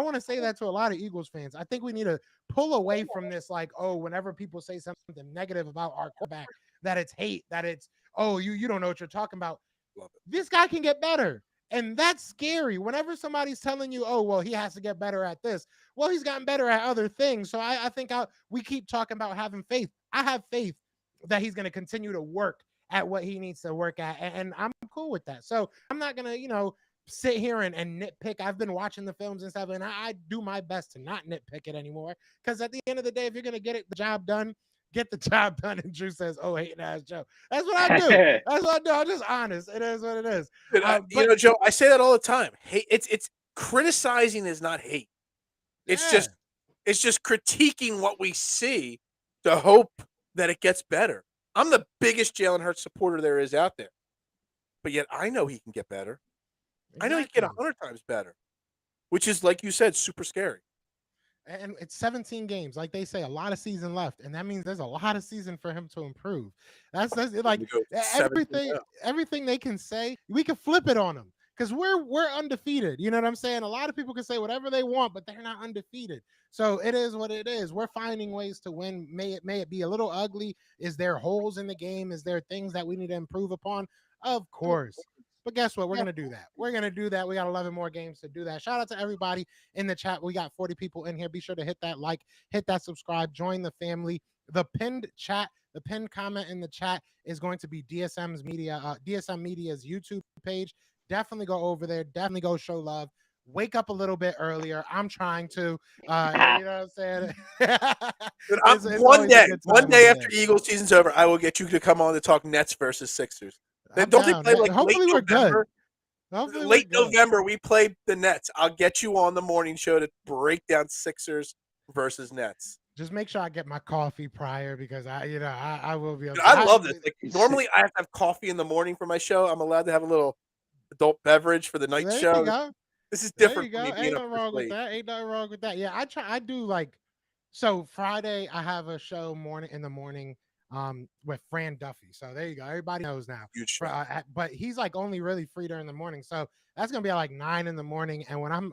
want to say that to a lot of Eagles fans. I think we need to pull away from this, like, oh, whenever people say something negative about our quarterback, that it's hate, that it's, oh, you don't know what you're talking about. Love it. This guy can get better. And that's scary. Whenever somebody's telling you, oh, well, he has to get better at this. Well, he's gotten better at other things. So I think we keep talking about having faith. I have faith that he's going to continue to work at what he needs to work at. And I'm cool with that. So I'm not going to, sit here and nitpick. I've been watching the films and stuff, and I do my best to not nitpick it anymore. Because at the end of the day, if you're going to get the job done, get the job done. And Drew says, oh, hating ass Joe. That's what I do. That's what I do. I'm just honest. It is what it is. But, Joe, I say that all the time. Hate, it's criticizing is not hate. It's just critiquing what we see to hope that it gets better. I'm the biggest Jalen Hurts supporter there is out there. But yet I know he can get better. Exactly. I know he can get 100 times better, which is, like you said, super scary. And it's 17 games. Like they say, a lot of season left. And that means there's a lot of season for him to improve. That's like everything they can say, we can flip it on them. Because we're undefeated. You know what I'm saying? A lot of people can say whatever they want, but they're not undefeated. So it is what it is. We're finding ways to win. May it be a little ugly. Is there holes in the game? Is there things that we need to improve upon? Of course. But guess what? We're going to do that. We're going to do that. We got 11 more games to do that. Shout out to everybody in the chat. We got 40 people in here. Be sure to hit that like, hit that subscribe, join the family. The pinned comment in the chat is going to be DSM Media's YouTube page. Definitely go over there. Definitely go show love. Wake up a little bit earlier. I'm trying to, you know what I'm saying? One day after Eagles season's over, I will get you to come on to talk Nets versus Sixers. Don't they play like hopefully we're November? Good. Hopefully late November, we play the Nets. I'll get you on the morning show to break down Sixers versus Nets. Just make sure I get my coffee prior because I will be. I love this. Like, normally, I have to have coffee in the morning for my show. I'm allowed to have a little adult beverage for the night show. This is different. There you go. Ain't nothing wrong with that. Ain't nothing wrong with that. Yeah, I do like. So Friday, I have a show in the morning. With Fran Duffy. So there you go. Everybody knows now. Huge but he's like only really free during the morning. So that's gonna be at like 9 in the morning. And when I'm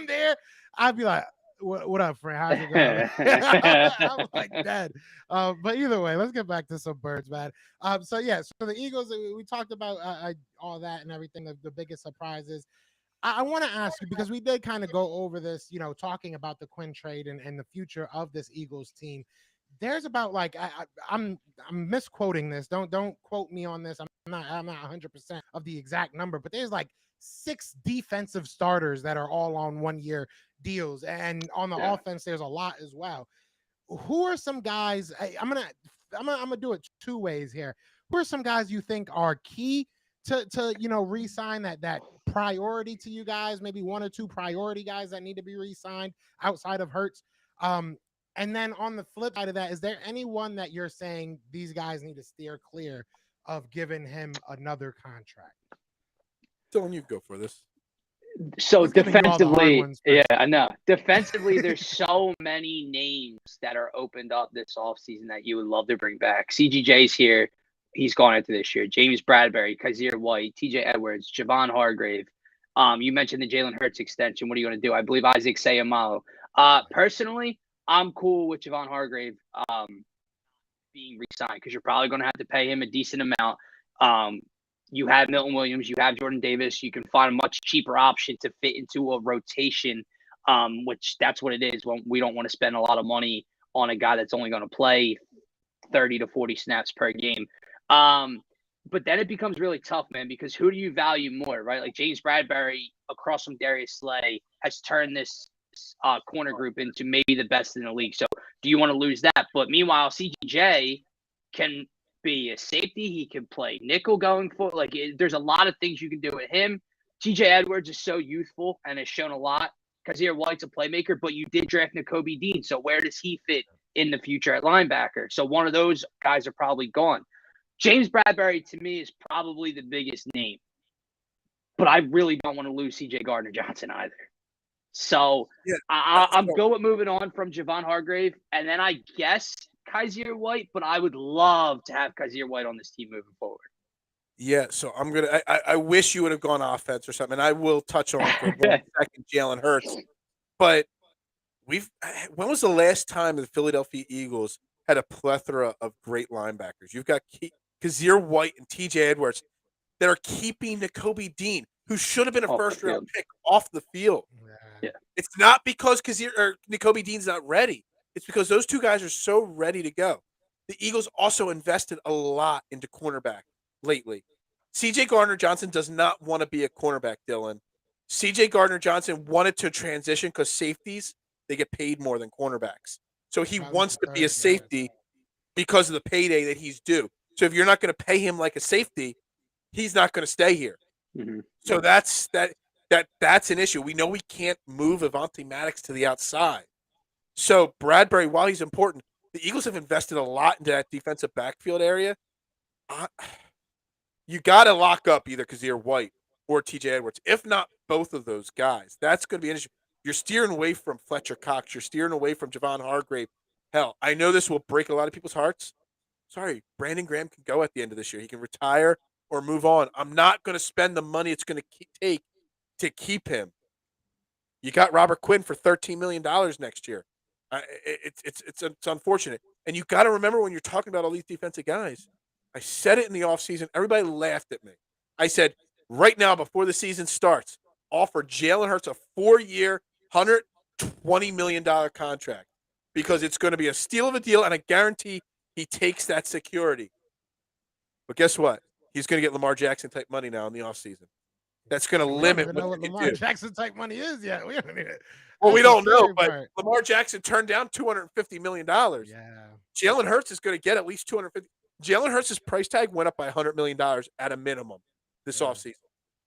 there, I'd be like, what up, Fran? How's it going? I'm like dead. But either way, let's get back to some birds, man. So the Eagles, we talked about all that and everything, the biggest surprises. I want to ask you, because we did kind of go over this, talking about the Quinn trade and the future of this Eagles team. There's about like I'm misquoting this. Don't quote me on this. I'm not 100% of the exact number, but there's like 6 defensive starters that are all on 1-year deals, and on the offense there's a lot as well. Who are some guys? I'm gonna do it 2 ways here. Who are some guys you think are key to re-sign that priority to you guys? Maybe 1 or 2 priority guys that need to be re-signed outside of Hurts. And then on the flip side of that, is there anyone that you're saying these guys need to steer clear of giving him another contract? Dylan, you go for this. So defensively, I know. Defensively, there's so many names that are opened up this offseason that you would love to bring back. CGJ's here. He's gone into this year. James Bradbury, Kazir White, TJ Edwards, Javon Hargrave. You mentioned the Jalen Hurts extension. What are you going to do? I believe Isaac Sayamalo. Personally, I'm cool with Javon Hargrave being re-signed because you're probably going to have to pay him a decent amount. You have Milton Williams. You have Jordan Davis. You can find a much cheaper option to fit into a rotation, which that's what it is. We don't want to spend a lot of money on a guy that's only going to play 30 to 40 snaps per game. But then it becomes really tough, man, because who do you value more, right? Like James Bradbury across from Darius Slay has turned this corner group into maybe the best in the league. So do you want to lose that? But meanwhile, CGJ can be a safety. He can play nickel going forward. Like there's a lot of things you can do with him. TJ Edwards is so youthful and has shown a lot. Kazir White's a playmaker, but you did draft Nakobe Dean. So where does he fit in the future at linebacker? So one of those guys are probably gone. James Bradbury, to me, is probably the biggest name. But I really don't want to lose C.J. Gardner-Johnson either. So Yeah, I'm good with moving on from Javon Hargrave, and then I guess Kaiser White, but I would love to have Kaiser White on this team moving forward. yeah. So I'm gonna. I wish you would have gone offense or something. And I will touch on for 1 second Jalen Hurts, but when was the last time the Philadelphia Eagles had a plethora of great linebackers? You've got Kazir White and T.J. Edwards that are keeping Nakobe Dean, who should have been a Off the first-round field. pick, off the field. Yeah. It's not because Nakobe Dean's not ready. It's because those two guys are so ready to go. The Eagles also invested a lot into cornerback lately. C.J. Gardner-Johnson does not want to be a cornerback, Dylan. C.J. Gardner-Johnson wanted to transition because safeties, they get paid more than cornerbacks. So he wants to be a safety because of the payday that he's due. So if you're not going to pay him like a safety, he's not going to stay here. Mm-hmm. So that's an issue. We know we can't move Avonte Maddox to the outside. So Bradbury, while he's important, the Eagles have invested a lot into that defensive backfield area. You got to lock up either Kazir White or T.J. Edwards, if not both of those guys. That's going to be an issue. You're steering away from Fletcher Cox. You're steering away from Javon Hargrave. Hell, I know this will break a lot of people's hearts. Sorry, Brandon Graham can go at the end of this year. He can retire or move on. I'm not going to spend the money it's going to take to keep him. You got Robert Quinn for $13 million next year. It's unfortunate. And you got to remember when you're talking about all these defensive guys, I said it in the offseason. Everybody laughed at me. I said, right now, before the season starts, offer Jalen Hurts a 4-year, $120 million contract because it's going to be a steal of a deal and I guarantee he takes that security. But guess what? He's going to get Lamar Jackson type money now in the offseason. That's going to limit what what you Lamar can do. Jackson type money is yet. We don't need it. Well, we don't know, but part. Lamar Jackson turned down $250 million. Yeah. Jalen Hurts is going to get at least $250. Jalen Hurts' price tag went up by $100 million at a minimum this offseason,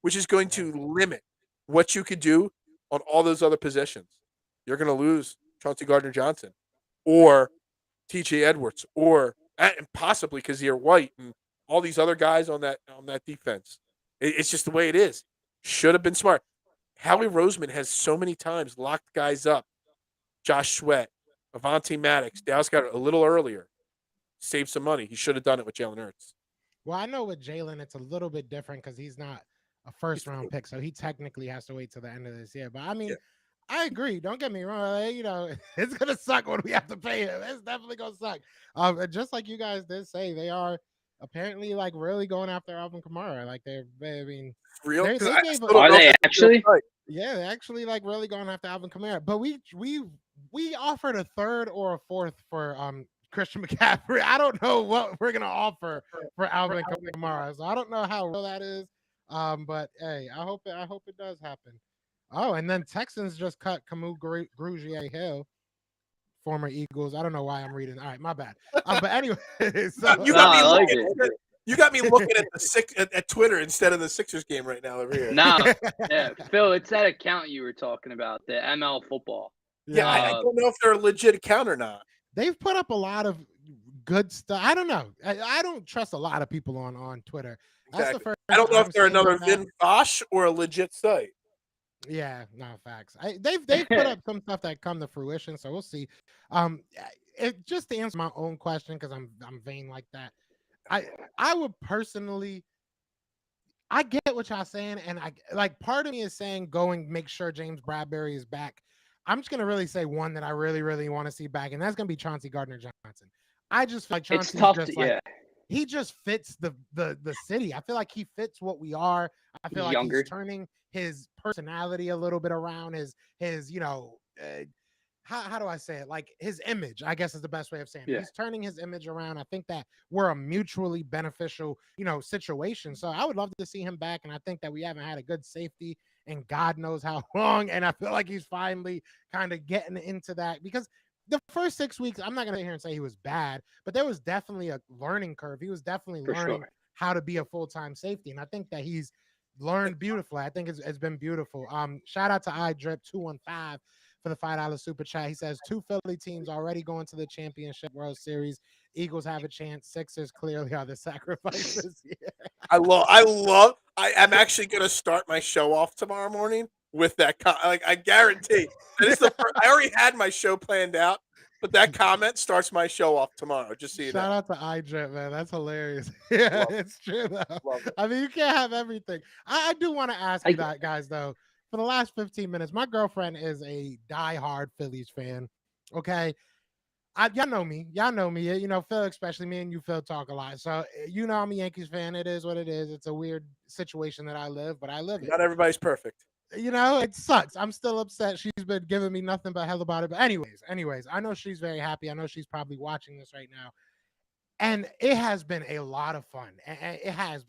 which is going to limit what you could do on all those other positions. You're going to lose Chauncey Gardner-Johnson or T.J. Edwards or and possibly Kazir White and all these other guys on that defense. It's just the way it is. Should have been smart. Howie Roseman has so many times locked guys up. Josh Sweat, Avonte Maddox, Dallas got it a little earlier. Save some money. He should have done it with Jalen Hurts. Well, I know with Jalen, it's a little bit different because he's not a first-round pick, so he technically has to wait till the end of this year. But, I mean, I agree. Don't get me wrong. It's going to suck when we have to pay him. It's definitely going to suck. Just like you guys did say, they are apparently, really going after Alvin Kamara. Real? Are they actually? Yeah, they actually, really going after Alvin Kamara. But we offered a third or a fourth for Christian McCaffrey. I don't know what we're gonna offer for Alvin Kamara, so I don't know how real that is. But hey, I hope it does happen. Oh, and then Texans just cut Camus Grugier-Hill, former Eagles. I don't know why I'm reading. All right, my bad. But anyway, so, you got me looking at at Twitter instead of the Sixers game right now over here. No, Phil, it's that account you were talking about, the ML football. Yeah, I don't know if they're a legit account or not. They've put up a lot of good stuff. I don't know. I don't trust a lot of people on Twitter. That's Exactly. the first I don't know if they're another Vin Vin Fosh or a legit site. Yeah, no facts. They've put up some stuff that come to fruition, so we'll see. Just to answer my own question because I'm vain like that. I would personally. I get what y'all saying, and part of me is saying make sure James Bradbury is back. I'm just gonna really say one that I really, really want to see back, and that's gonna be Chauncey Gardner-Johnson. I just feel like Chauncey's he just fits the city. I feel like he fits what we are. I feel like he's turning his personality a little bit around, his how do I say it? His image, I guess is the best way of saying it. He's turning his image around. I think that we're a mutually beneficial, situation. So I would love to see him back. And I think that we haven't had a good safety in God knows how long. And I feel like he's finally kind of getting into that because the first 6 weeks, I'm not going to sit here and say he was bad, but there was definitely a learning curve. He was definitely learning how to be a full-time safety. And I think that he's learned beautifully. I think it's been beautiful. Shout out to iDrip215 for the $5 super chat. He says 2 Philly teams already going to the championship World Series. Eagles have a chance. Sixers clearly are the sacrifices. I'm actually going to start my show off tomorrow morning with that. Like I guarantee that is the first, I already had my show planned out, but that comment starts my show off tomorrow. Just so you Shout know. out to iDrip, man. That's hilarious. Yeah, Love it's true though. Love it. I mean, you can't have everything. I do want to ask you that, guys, though. For the last 15 minutes, my girlfriend is a diehard Phillies fan. Okay. Y'all know me. Y'all know me. You know, Phil, especially me and you, Phil, talk a lot. So you know I'm a Yankees fan. It is what it is. It's a weird situation that I live, but I live it. Not everybody's perfect. You know, it sucks. I'm still upset. She's been giving me nothing but hell about it. But anyways, I know she's very happy. I know she's probably watching this right now. And it has been a lot of fun. It has.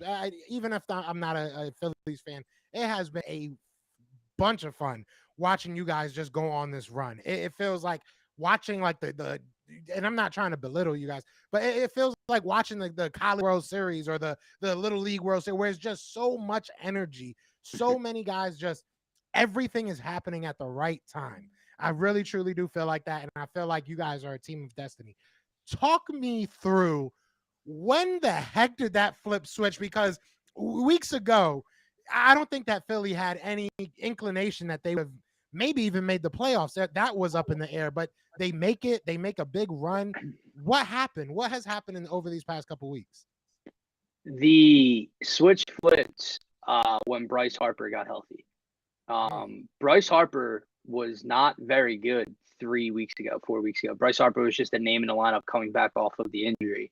Even if I'm not a Phillies fan, it has been a bunch of fun watching you guys just go on this run. It feels like watching like the and I'm not trying to belittle you guys, but it feels like watching the College World Series or the Little League World Series, where it's just so much energy, so many guys, just everything is happening at the right time. I really truly do feel like that, and I feel like you guys are a team of destiny. Talk me through, when the heck did that flip switch? Because weeks ago, I don't think that Philly had any inclination that they would have maybe even made the playoffs. That was up in the air, but they make it. They make a big run. What happened? What has happened over these past couple weeks? The switch flipped when Bryce Harper got healthy. Bryce Harper was not very good 4 weeks ago. Bryce Harper was just a name in the lineup coming back off of the injury.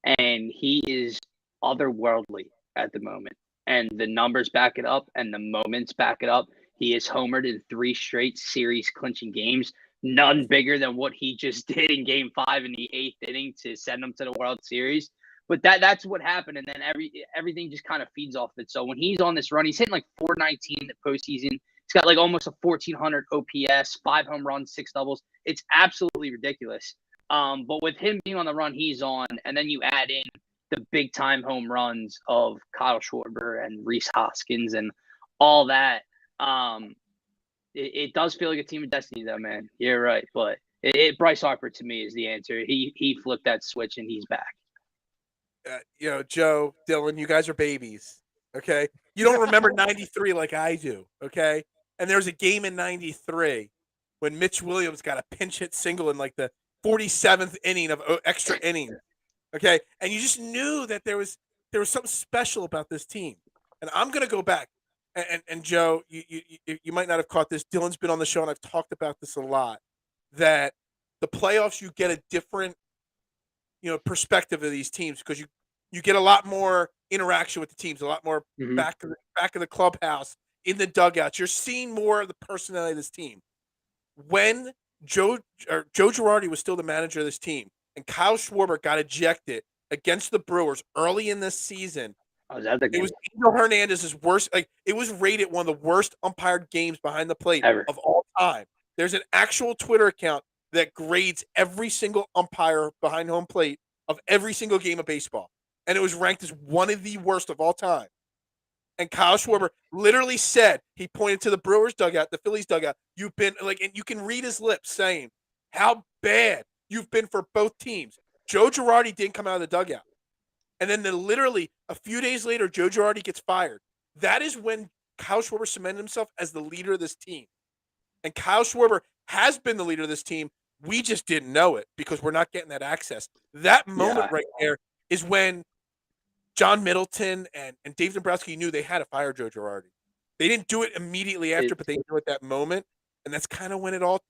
And he is otherworldly at the moment. And the numbers back it up and the moments back it up. He is homered in 3 straight series clinching games. None bigger than what he just did in Game 5 in the 8th inning to send them to the World Series. But that's what happened. And then everything just kind of feeds off it. So when he's on this run, he's hitting like 419 in the postseason. He's got like almost a 1,400 OPS, 5 home runs, 6 doubles. It's absolutely ridiculous. But with him being on the run he's on, and then you add in the big time home runs of Kyle Schwarber and Rhys Hoskins and all that, it does feel like a team of destiny, though, man. You're right, but Bryce Harper to me is the answer. He flipped that switch and he's back. You know, Joe, Dylan, you guys are babies. Okay, you don't remember '93 like I do. Okay, and there was a game in '93 when Mitch Williams got a pinch hit single in like the 47th inning of extra innings. Okay, and you just knew that there was something special about this team. And I'm gonna go back, and Joe, you might not have caught this. Dylan's been on the show, and I've talked about this a lot. That the playoffs, you get a different, perspective of these teams, because you get a lot more interaction with the teams, a lot more back of the clubhouse, in the dugouts. You're seeing more of the personality of this team. When Joe Girardi was still the manager of this team, and Kyle Schwarber got ejected against the Brewers early in this season, it was Angel Hernandez's worst. Like, it was rated one of the worst umpired games behind the plate of all time. There's an actual Twitter account that grades every single umpire behind home plate of every single game of baseball, and it was ranked as one of the worst of all time. And Kyle Schwarber literally said, he pointed to the Brewers dugout, the Phillies dugout, you've been like, and you can read his lips saying how bad you've been for both teams. Joe Girardi didn't come out of the dugout. And then literally a few days later, Joe Girardi gets fired. That is when Kyle Schwarber cemented himself as the leader of this team. And Kyle Schwarber has been the leader of this team. We just didn't know it because we're not getting that access. That moment right there is when John Middleton and Dave Dombrowski knew they had to fire Joe Girardi. They didn't do it immediately after, but they knew at that moment, and that's kind of when it all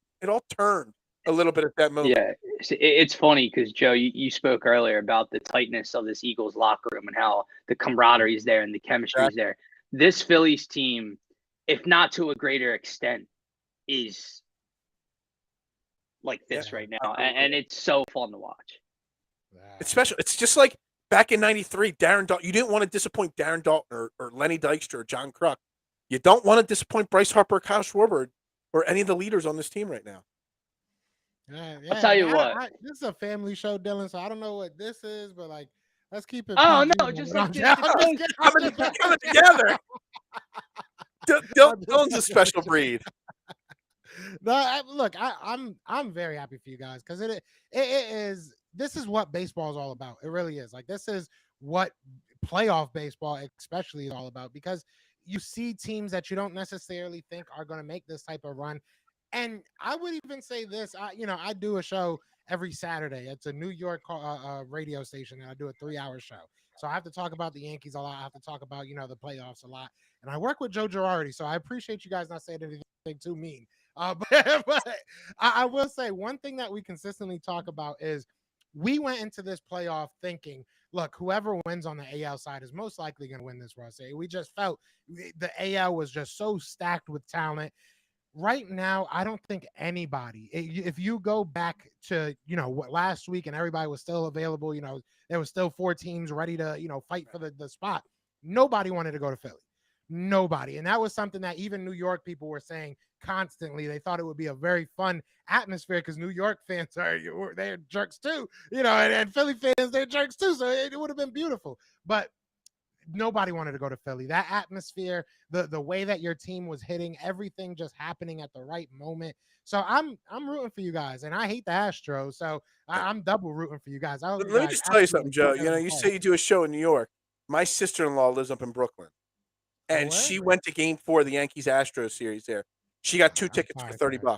turned a little bit at that moment. Yeah, it's funny because, Joe, you spoke earlier about the tightness of this Eagles locker room and how the camaraderie is there and the chemistry is there. This Phillies team, if not to a greater extent, is like this right now, and it's so fun to watch. It's special. It's just like back in '93, Darren Dalton. You didn't want to disappoint Darren Dalton or Lenny Dykstra or John Kruk. You don't want to disappoint Bryce Harper or Kyle Schwarber or any of the leaders on this team right now. I'll tell you what. This is a family show, Dylan, so I don't know what this is, but like, let's keep it. Oh, no, just like coming together. Dylan's a special breed. No, look, I'm very happy for you guys because it is. This is what baseball is all about. It really is. Like, this is what playoff baseball especially is all about, because you see teams that you don't necessarily think are going to make this type of run. And I would even say this, I do a show every Saturday. It's a New York radio station, and I do a 3-hour show. So I have to talk about the Yankees a lot. I have to talk about, the playoffs a lot. And I work with Joe Girardi, so I appreciate you guys not saying anything too mean. But I will say one thing that we consistently talk about is we went into this playoff thinking, look, whoever wins on the AL side is most likely going to win this World Series. We just felt the AL was just so stacked with talent. Right now, I don't think anybody, if you go back to, what last week and everybody was still available, there was still 4 teams ready to, fight for the spot. Nobody wanted to go to Philly. Nobody. And that was something that even New York people were saying constantly. They thought it would be a very fun atmosphere because New York fans they're jerks too, and Philly fans, they're jerks too. So it would have been beautiful. But nobody wanted to go to Philly. That atmosphere, the way that your team was hitting, everything just happening at the right moment. So I'm rooting for you guys, and I hate the Astros, so I'm double rooting for you guys. Let me just tell you something, Joe. You say you do a show in New York. My sister-in-law lives up in Brooklyn, and she went to Game 4 of the Yankees-Astros series there. She got 2 tickets for $30.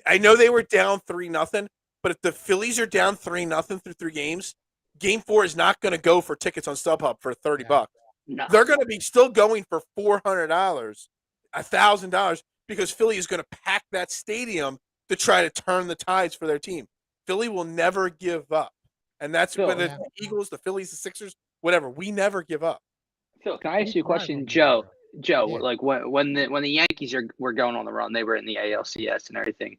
I know they were down 3-0, but if the Phillies are down 3-0 through 3 games, Game 4 is not going to go for tickets on StubHub for $30. No. They're going to be still going for $400, $1,000, because Philly is going to pack that stadium to try to turn the tides for their team. Philly will never give up, and that's whether it's the Eagles, the Phillies, the Sixers, whatever. We never give up. Phil, can I ask you a question, Joe? Yeah. Like when the Yankees were going on the run, they were in the ALCS and everything.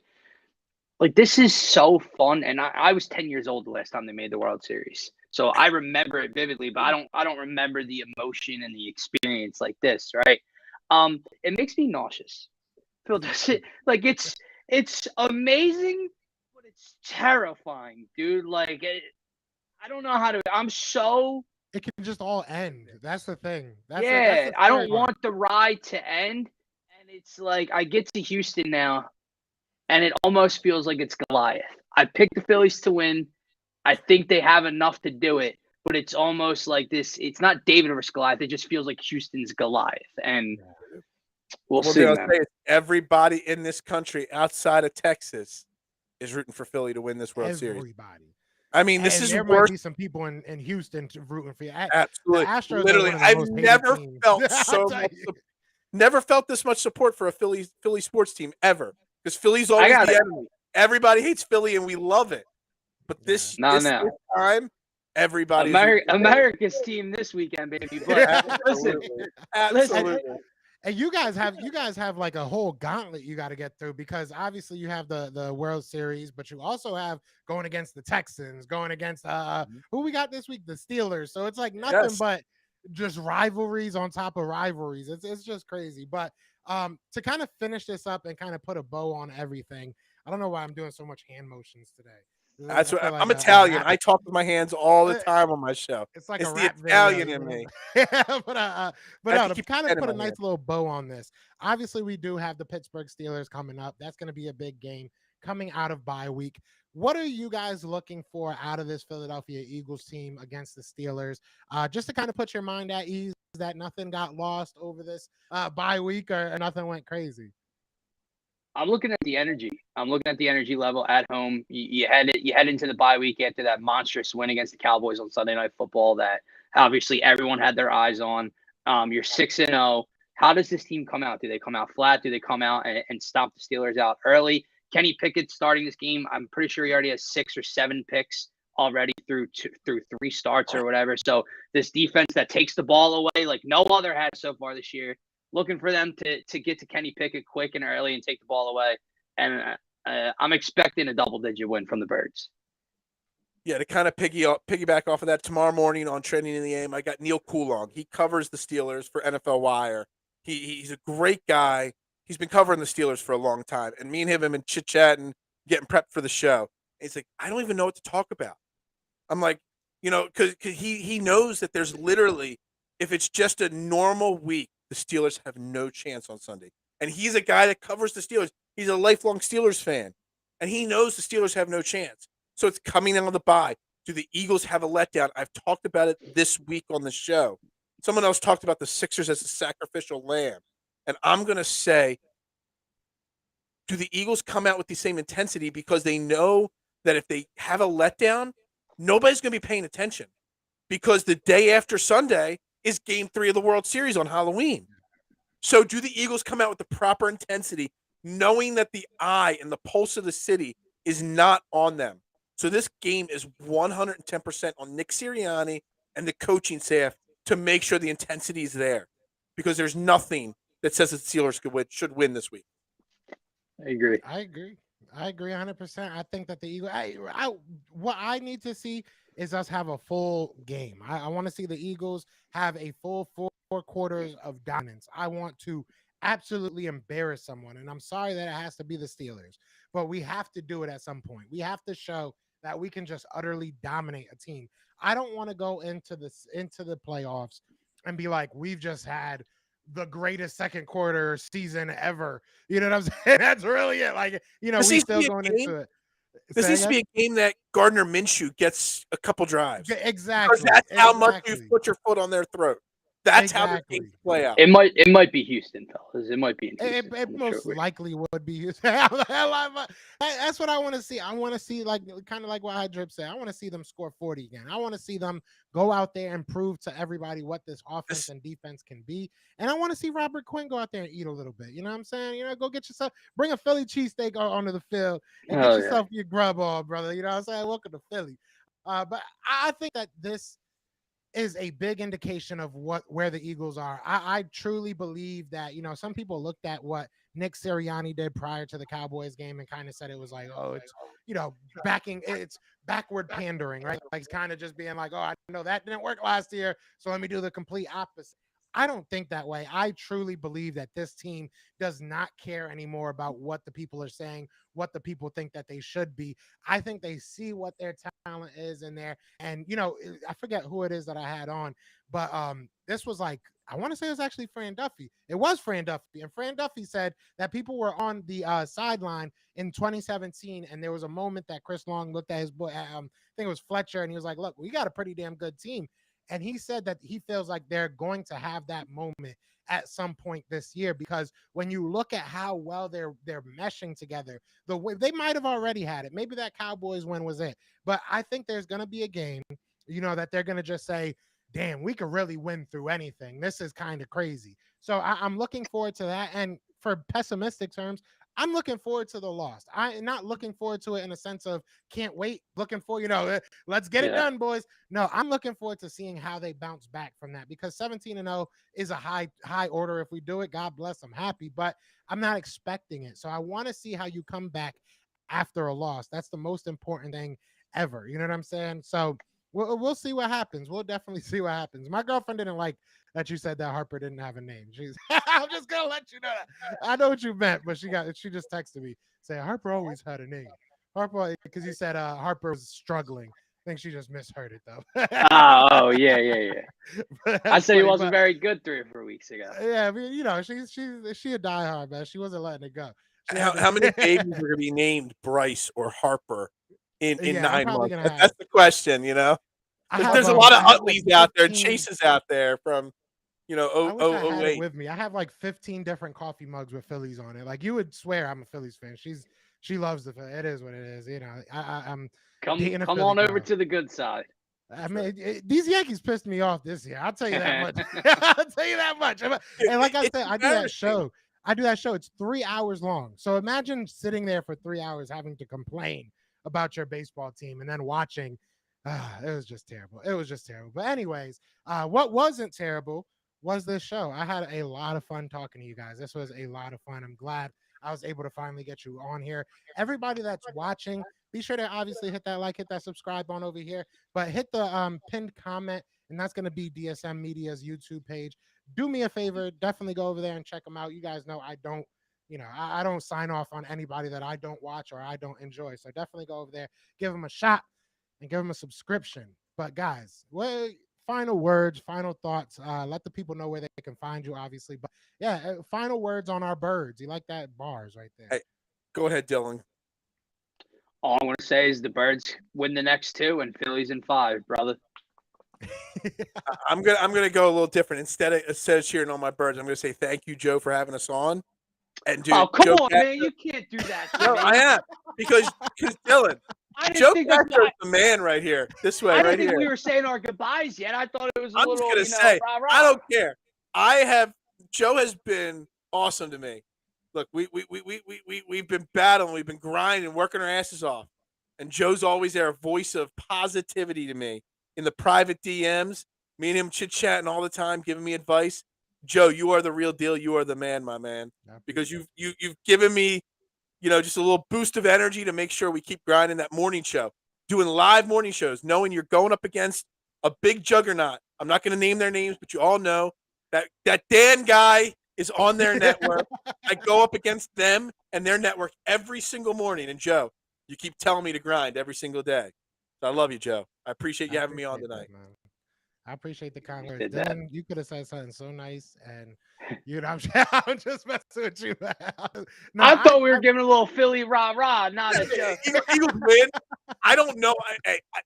Like, this is so fun, and I was 10 years old the last time they made the World Series, so I remember it vividly. But I don't remember the emotion and the experience like this, right? It makes me nauseous. Phil, does it? Like, it's amazing, but it's terrifying, dude. Like, I don't know how to. I'm so. It can just all end. That's the thing. I don't want the ride to end, and it's like I get to Houston now. And it almost feels like it's Goliath. I picked the Phillies to win. I think they have enough to do it, but it's almost like this. It's not David versus Goliath. It just feels like Houston's Goliath, and we'll see. Everybody in this country outside of Texas is rooting for Philly to win this World Series. Everybody. I mean, this is there worse. Might be some people in Houston rooting for you. Absolutely. The Astros literally, I've never felt so much. Never felt this much support for a Philly sports team ever. Because Philly's always the enemy. Everybody hates Philly, and we love it. But this time, everybody America's team this weekend, baby. But listen. And you guys have like a whole gauntlet you got to get through, because obviously you have the World Series, but you also have going against the Texans, going against who we got this week, the Steelers. So it's like nothing but just rivalries on top of rivalries. It's just crazy. But to kind of finish this up and kind of put a bow on everything, I don't know why I'm doing so much hand motions today. That's what I'm Italian. I talk with my hands all the time on my show. It's like the Italian in me. but to kind of put a nice little bow on this. Obviously, we do have the Pittsburgh Steelers coming up. That's going to be a big game coming out of bye week. What are you guys looking for out of this Philadelphia Eagles team against the Steelers? Just to kind of put your mind at ease that nothing got lost over this bye week or nothing went crazy. I'm looking at the energy. I'm looking at the energy level at home. You head into the bye week after that monstrous win against the Cowboys on Sunday Night Football that obviously everyone had their eyes on. You're 6-0. How does this team come out? Do they come out flat? Do they come out and stomp the Steelers out early? Kenny Pickett starting this game, I'm pretty sure he already has 6 or 7 picks already through 3 starts or whatever. So this defense that takes the ball away like no other has so far this year. Looking for them to get to Kenny Pickett quick and early and take the ball away. And I'm expecting a double-digit win from the Birds. Yeah, to kind of piggyback off of that, tomorrow morning on Trending in the AM, I got Neil Coulong. He covers the Steelers for NFL Wire. He's a great guy. He's been covering the Steelers for a long time. And me and him have been chit-chatting, getting prepped for the show. And he's like, I don't even know what to talk about. I'm like, because he knows that there's literally, if it's just a normal week, the Steelers have no chance on Sunday. And he's a guy that covers the Steelers. He's a lifelong Steelers fan. And he knows the Steelers have no chance. So it's coming out of the bye. Do the Eagles have a letdown? I've talked about it this week on the show. Someone else talked about the Sixers as a sacrificial lamb. And I'm going to say, do the Eagles come out with the same intensity because they know that if they have a letdown, nobody's going to be paying attention because the day after Sunday is game 3 of the World Series on Halloween. So do the Eagles come out with the proper intensity, knowing that the eye and the pulse of the city is not on them? So this game is 110% on Nick Sirianni and the coaching staff to make sure the intensity is there, because there's nothing that says that the Steelers should win this week. I agree. I agree 100%. I think that the Eagles, what I need to see is us have a full game. I want to see the Eagles have a full 4 quarters of dominance. I want to absolutely embarrass someone. And I'm sorry that it has to be the Steelers, but we have to do it at some point. We have to show that we can just utterly dominate a team. I don't want to go into the playoffs and be like, we've just had the greatest second quarter season ever. You know what I'm saying? That's really it. Like, we still going into it. This needs to be a game that Gardner Minshew gets a couple drives. Exactly. Because that's how much you put your foot on their throat. That's how the games play out. It might be Houston, fellas. It might be in Houston. It most likely would be Houston. That's what I want to see. I want to see, like, kind of like what I Drip said. I want to see them score 40 again. I want to see them go out there and prove to everybody what this offense and defense can be. And I want to see Robert Quinn go out there and eat a little bit. You know what I'm saying? Go get yourself, bring a Philly cheesesteak onto the field and get yourself your grub on, brother. You know what I'm saying? Welcome to Philly. But I think that this is a big indication of where the Eagles are. I truly believe that, some people looked at what Nick Sirianni did prior to the Cowboys game and kind of said it was like, oh, it's, it's backward pandering, right? Like, it's kind of just being like, oh, I know that didn't work last year, so let me do the complete opposite. I don't think that way. I truly believe that this team does not care anymore about what the people are saying, what the people think that they should be. I think they see what their talent is in there. And, I forget who it is that I had on, but this was like, I want to say it was actually Fran Duffy. It was Fran Duffy. And Fran Duffy said that people were on the sideline in 2017. And there was a moment that Chris Long looked at his boy, I think it was Fletcher, and he was like, look, we got a pretty damn good team. And he said that he feels like they're going to have that moment at some point this year, because when you look at how well they're meshing together, the way they might have already had it. Maybe that Cowboys win was it. But I think there's going to be a game, that they're going to just say, damn, we could really win through anything. This is kind of crazy. So I'm looking forward to that. And for pessimistic terms, I'm looking forward to the loss. I'm not looking forward to it in a sense of can't wait, looking for, let's get it done, boys. No, I'm looking forward to seeing how they bounce back from that, because 17-0 is a high order. If we do it, God bless, I'm happy, but I'm not expecting it. So I want to see how you come back after a loss. That's the most important thing ever. You know what I'm saying? So we'll see what happens. We'll definitely see what happens. My girlfriend didn't like that you said that Harper didn't have a name. I'm just gonna let you know that. I know what you meant, but she just texted me saying Harper always had a name. Harper, because you said Harper was struggling. I think she just misheard it though. Yeah. I said he wasn't very good 3 or 4 weeks ago. Yeah, I mean, she a diehard, man. She wasn't letting it go. How many babies are gonna be named Bryce or Harper in 9 months? That's the question, There's a lot of Utleys out there, Chases out there from, I had it with me. I have like 15 different coffee mugs with Phillies on it. Like, you would swear I'm a Phillies fan. She loves the Phillies. It is what it is. I'm come on over to the good side. I mean, these Yankees pissed me off this year. I'll tell you that much. I'll tell you that much. And like I said, I do that show. It's 3 hours long. So imagine sitting there for 3 hours having to complain about your baseball team and then watching. It was just terrible. But anyways, what wasn't terrible was this show. I had a lot of fun talking to you guys. This was a lot of fun. I'm glad I was able to finally get you on here. Everybody that's watching, be sure to obviously hit that like, hit that subscribe on over here, but hit the pinned comment, and that's going to be DSM Media's YouTube page. Do me a favor, definitely go over there and check them out. You guys know I don't, I don't sign off on anybody that I don't watch or I don't enjoy. So definitely go over there, give them a shot, and give them a subscription. But guys, final words, final thoughts. Let the people know where they can find you, obviously. But yeah, final words on our birds. You like that? Bars right there. Hey, go ahead, Dylan. All I'm going to say is the Birds win the next 2 and Phillies in 5, brother. I'm gonna go a little different. Instead of cheering on my birds, I'm gonna say thank you, Joe, for having us on. And dude, Oh, come Joe on, Castro, man. You can't do that to no, me. I am because Dylan, I didn't Joe think that, Castro's the man right here. This way, I didn't right think here. we were saying our goodbyes yet. I thought it was a I'm little, just gonna say, rah-rah. I don't care. Joe has been awesome to me. Look, we've been battling, we've been grinding, working our asses off. And Joe's always there, a voice of positivity to me in the private DMs. Me and him chit-chatting all the time, giving me advice. Joe, you are the real deal. You are the man, my man. Because you've given me, just a little boost of energy to make sure we keep grinding that morning show. Doing live morning shows, knowing you're going up against a big juggernaut. I'm not going to name their names, but you all know that Dan guy is on their network. I go up against them and their network every single morning. And Joe, you keep telling me to grind every single day. So I love you, Joe. I appreciate you having me on tonight. I appreciate the kind words. Did that. Dylan, you could have said something so nice, and I'm just messing with you. No, I thought we were giving a little Philly rah-rah, not a joke. Eagles win. I don't know.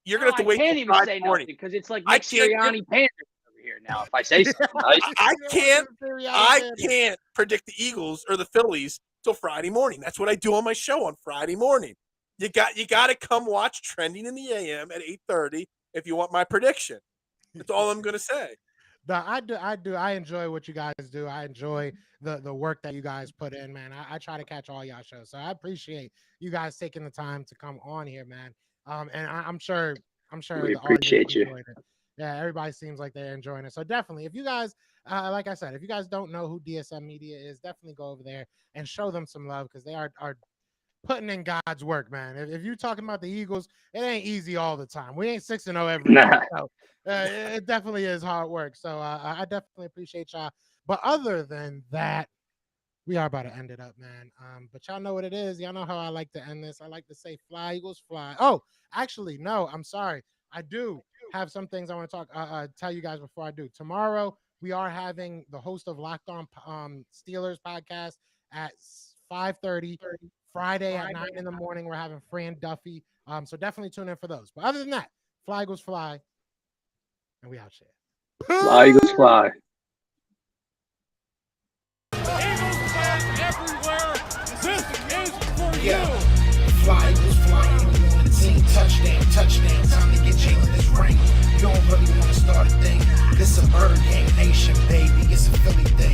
You're gonna have to wait. I can't even say nothing because it's like Nick Sirianni Panthers over here now. If I say something nice, I can't predict the Eagles or the Phillies till Friday morning. That's what I do on my show on Friday morning. You got to come watch Trending in the AM at 8:30 if you want my prediction. That's all I'm gonna say. No, I do. I enjoy what you guys do. I enjoy the work that you guys put in, man. I try to catch all y'all shows, so I appreciate you guys taking the time to come on here, man. And I'm sure we the appreciate audience you. enjoyed it. Yeah, everybody seems like they're enjoying it. So definitely, if you guys, like I said, if you guys don't know who DSM Media is, definitely go over there and show them some love because they are putting in God's work, man. If you're talking about the Eagles, it ain't easy all the time. We ain't 6-0 every year. So, it definitely is hard work. So I definitely appreciate y'all. But other than that, we are about to end it up, man. But y'all know what it is. Y'all know how I like to end this. I like to say fly, Eagles, fly. Oh, actually, no, I'm sorry. I do have some things I want to tell you guys before I do. Tomorrow, we are having the host of Locked On Steelers podcast at 5:30. Friday at 9 in the morning, we're having Fran Duffy. So definitely tune in for those. But other than that, fly, Eagles, fly. And we out here. Fly, Eagles, fly. Eagles fans everywhere. This is for you. Fly, Eagles, fly. You on the team. Touchdown. Time to get Jalen this ring. You don't really want to start a thing. This a bird gang nation, baby. It's a Philly thing.